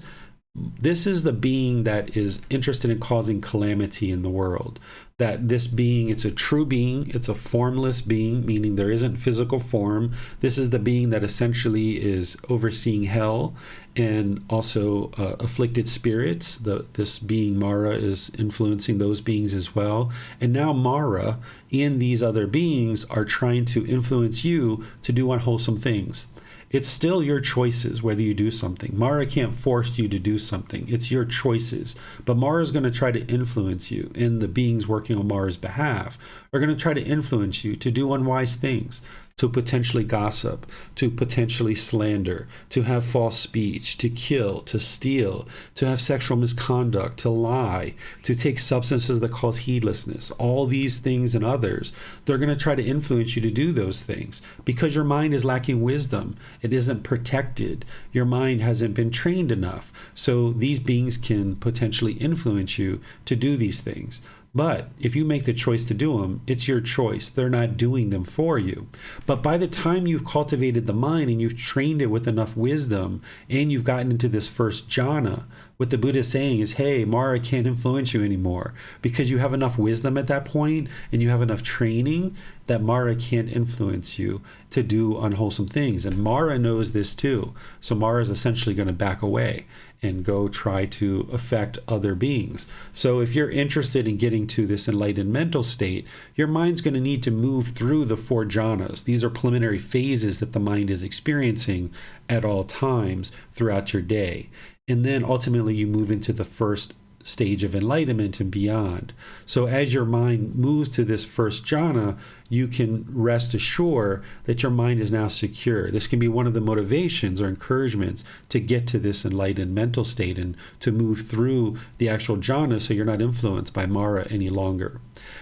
This is the being that is interested in causing calamity in the world. That this being, it's a true being, it's a formless being, meaning there isn't physical form. This is the being that essentially is overseeing hell and also afflicted spirits. This being Mara is influencing those beings as well. And now Mara and these other beings are trying to influence you to do unwholesome things. It's still your choices whether you do something. Mara can't force you to do something. It's your choices. But Mara is going to try to influence you, and the beings working on Mara's behalf are going to try to influence you to do unwise things, to potentially gossip, to potentially slander, to have false speech, to kill, to steal, to have sexual misconduct, to lie, to take substances that cause heedlessness, all these things and others. They're going to try to influence you to do those things because your mind is lacking wisdom. It isn't protected. Your mind hasn't been trained enough. So these beings can potentially influence you to do these things. But if you make the choice to do them, it's your choice. They're not doing them for you. But by the time you've cultivated the mind and you've trained it with enough wisdom and you've gotten into this first jhana, what the Buddha is saying is, hey, Mara can't influence you anymore because you have enough wisdom at that point and you have enough training that Mara can't influence you to do unwholesome things. And Mara knows this too. So Mara is essentially going to back away and go try to affect other beings. So if you're interested in getting to this enlightened mental state, your mind's going to need to move through the 4 jhanas. These are preliminary phases that the mind is experiencing at all times throughout your day. And then ultimately you move into the first stage of enlightenment and beyond. So as your mind moves to this first jhana, you can rest assured that your mind is now secure. This can be one of the motivations or encouragements to get to this enlightened mental state and to move through the actual jhana so you're not influenced by Mara any longer.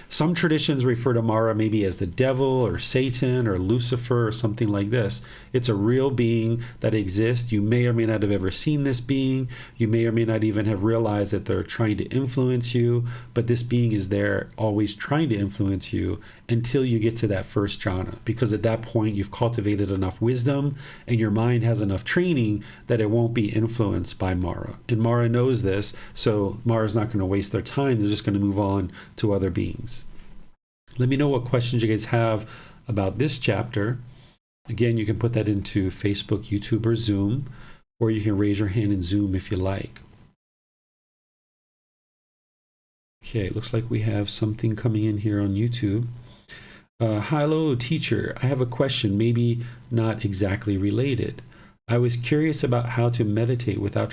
Some traditions refer to Mara maybe as the devil or Satan or Lucifer or something like this. It's a real being that exists. You may or may not have ever seen this being. You may or may not even have realized that they're trying to influence you, but this being is there always trying to influence you until you get to that first jhana, because at that point you've cultivated enough wisdom and your mind has enough training that it won't be influenced by Mara. And Mara knows this, so Mara's not going to waste their time. They're just going to move on to other beings. Let me know what questions you guys have about this chapter. Again, you can put that into Facebook, YouTube, or Zoom, or you can raise your hand in Zoom if you like. Okay, it looks like we have something coming in here on YouTube. Hello, teacher. I have a question, maybe not exactly related. I was curious about how to meditate without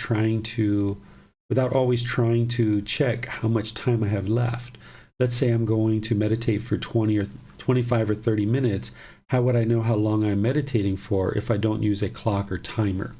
always trying to check how much time I have left. Let's say I'm going to meditate for 20 or 25 or 30 minutes. How would I know how long I'm meditating for if I don't use a clock or timer?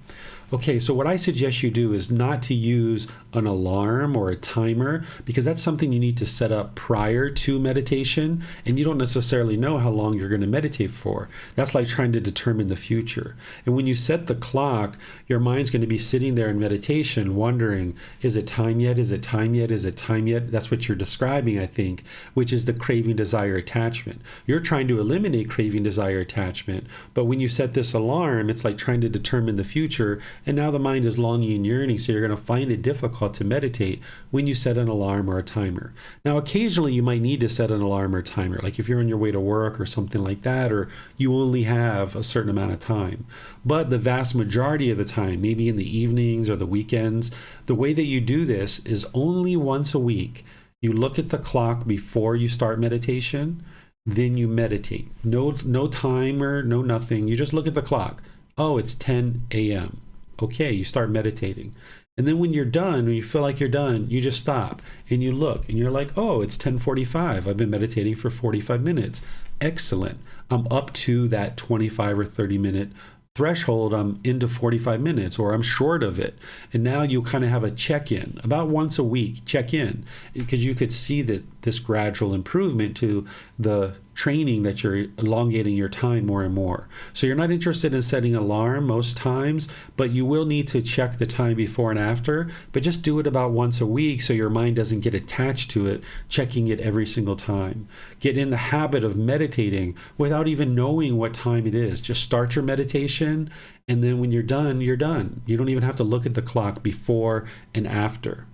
Okay, so what I suggest you do is not to use an alarm or a timer, because that's something you need to set up prior to meditation, and you don't necessarily know how long you're going to meditate for. That's like trying to determine the future. And when you set the clock, your mind's going to be sitting there in meditation wondering, is it time yet? Is it time yet? Is it time yet? That's what you're describing, I think, which is the craving, desire, attachment. You're trying to eliminate craving, desire, attachment, but when you set this alarm, it's like trying to determine the future. And now the mind is longing and yearning, so you're going to find it difficult to meditate when you set an alarm or a timer. Now, occasionally you might need to set an alarm or a timer, like if you're on your way to work or something like that, or you only have a certain amount of time. But the vast majority of the time, maybe in the evenings or the weekends, the way that you do this is only once a week. You look at the clock before you start meditation, then you meditate. No timer, no nothing. You just look at the clock. Oh, it's 10 a.m. Okay, you start meditating. And then when you're done, when you feel like you're done, you just stop and you look and you're like, oh, it's 10:45. I've been meditating for 45 minutes. Excellent. I'm up to that 25 or 30 minute threshold. I'm into 45 minutes or I'm short of it. And now you kind of have a check-in about once a week, check in, because you could see that this gradual improvement to the training that you're elongating your time more and more. So you're not interested in setting an alarm most times, but you will need to check the time before and after, but just do it about once a week so your mind doesn't get attached to it, checking it every single time. Get in the habit of meditating without even knowing what time it is. Just start your meditation, and then when you're done, you're done. You don't even have to look at the clock before and after.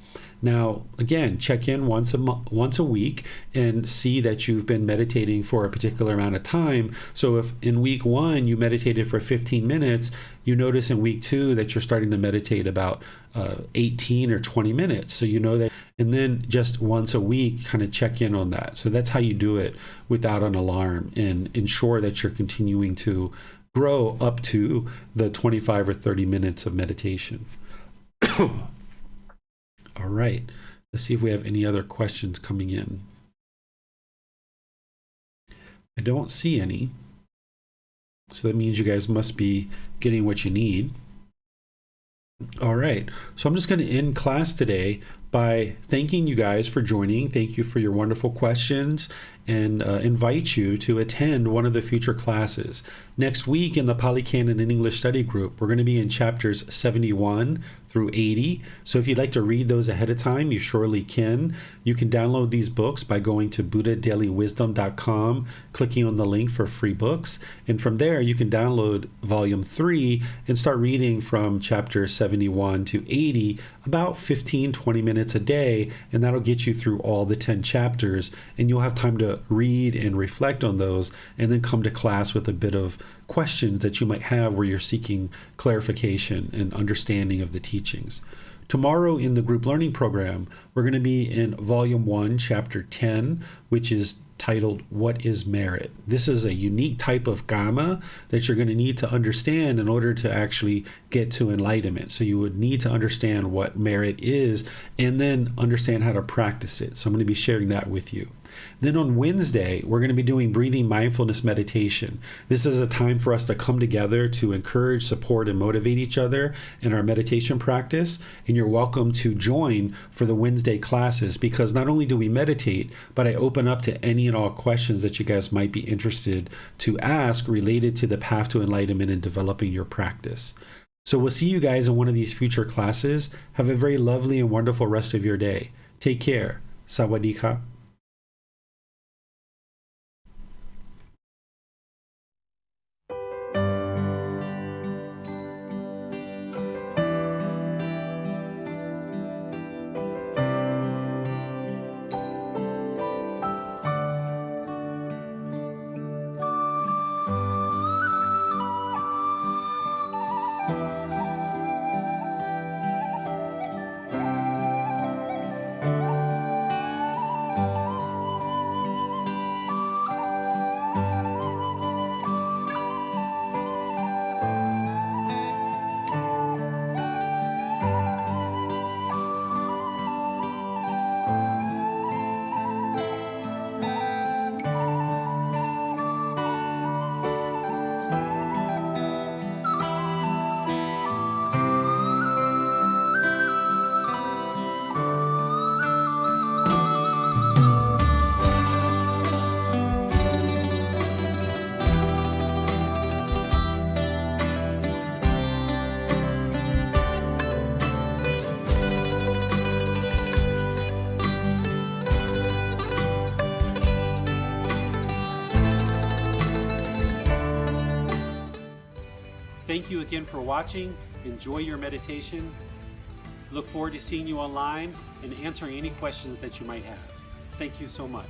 Now, again, check in once a week and see that you've been meditating for a particular amount of time. So if in week 1 you meditated for 15 minutes, you notice in week 2 that you're starting to meditate about 18 or 20 minutes. So you know that, and then just once a week, kind of check in on that. So that's how you do it without an alarm and ensure that you're continuing to grow up to the 25 or 30 minutes of meditation. All right, let's see if we have any other questions coming in. I don't see any. So that means you guys must be getting what you need. All right, so I'm just going to end class today by thanking you guys for joining. Thank you for your wonderful questions, and invite you to attend one of the future classes. Next week in the Pali Canon and English study group, we're going to be in chapters 71 through 80. So if you'd like to read those ahead of time, you surely can. You can download these books by going to buddhadailywisdom.com, clicking on the link for free books. And from there, you can download volume 3 and start reading from chapters 71 to 80, about 15-20 minutes a day, and that'll get you through all the 10 chapters, and you'll have time to read and reflect on those, and then come to class with a bit of questions that you might have where you're seeking clarification and understanding of the teachings. Tomorrow in the group learning program, we're going to be in volume 1, chapter 10, which is titled, What is Merit? This is a unique type of Gama that you're going to need to understand in order to actually get to enlightenment. So you would need to understand what merit is and then understand how to practice it. So I'm going to be sharing that with you. Then on Wednesday, we're going to be doing breathing mindfulness meditation. This is a time for us to come together to encourage, support, and motivate each other in our meditation practice. And you're welcome to join for the Wednesday classes, because not only do we meditate, but I open up to any and all questions that you guys might be interested to ask related to the path to enlightenment and developing your practice. So we'll see you guys in one of these future classes. Have a very lovely and wonderful rest of your day. Take care. Sawadee-ka. Thank you again for watching. Enjoy your meditation. Look forward to seeing you online and answering any questions that you might have. Thank you so much.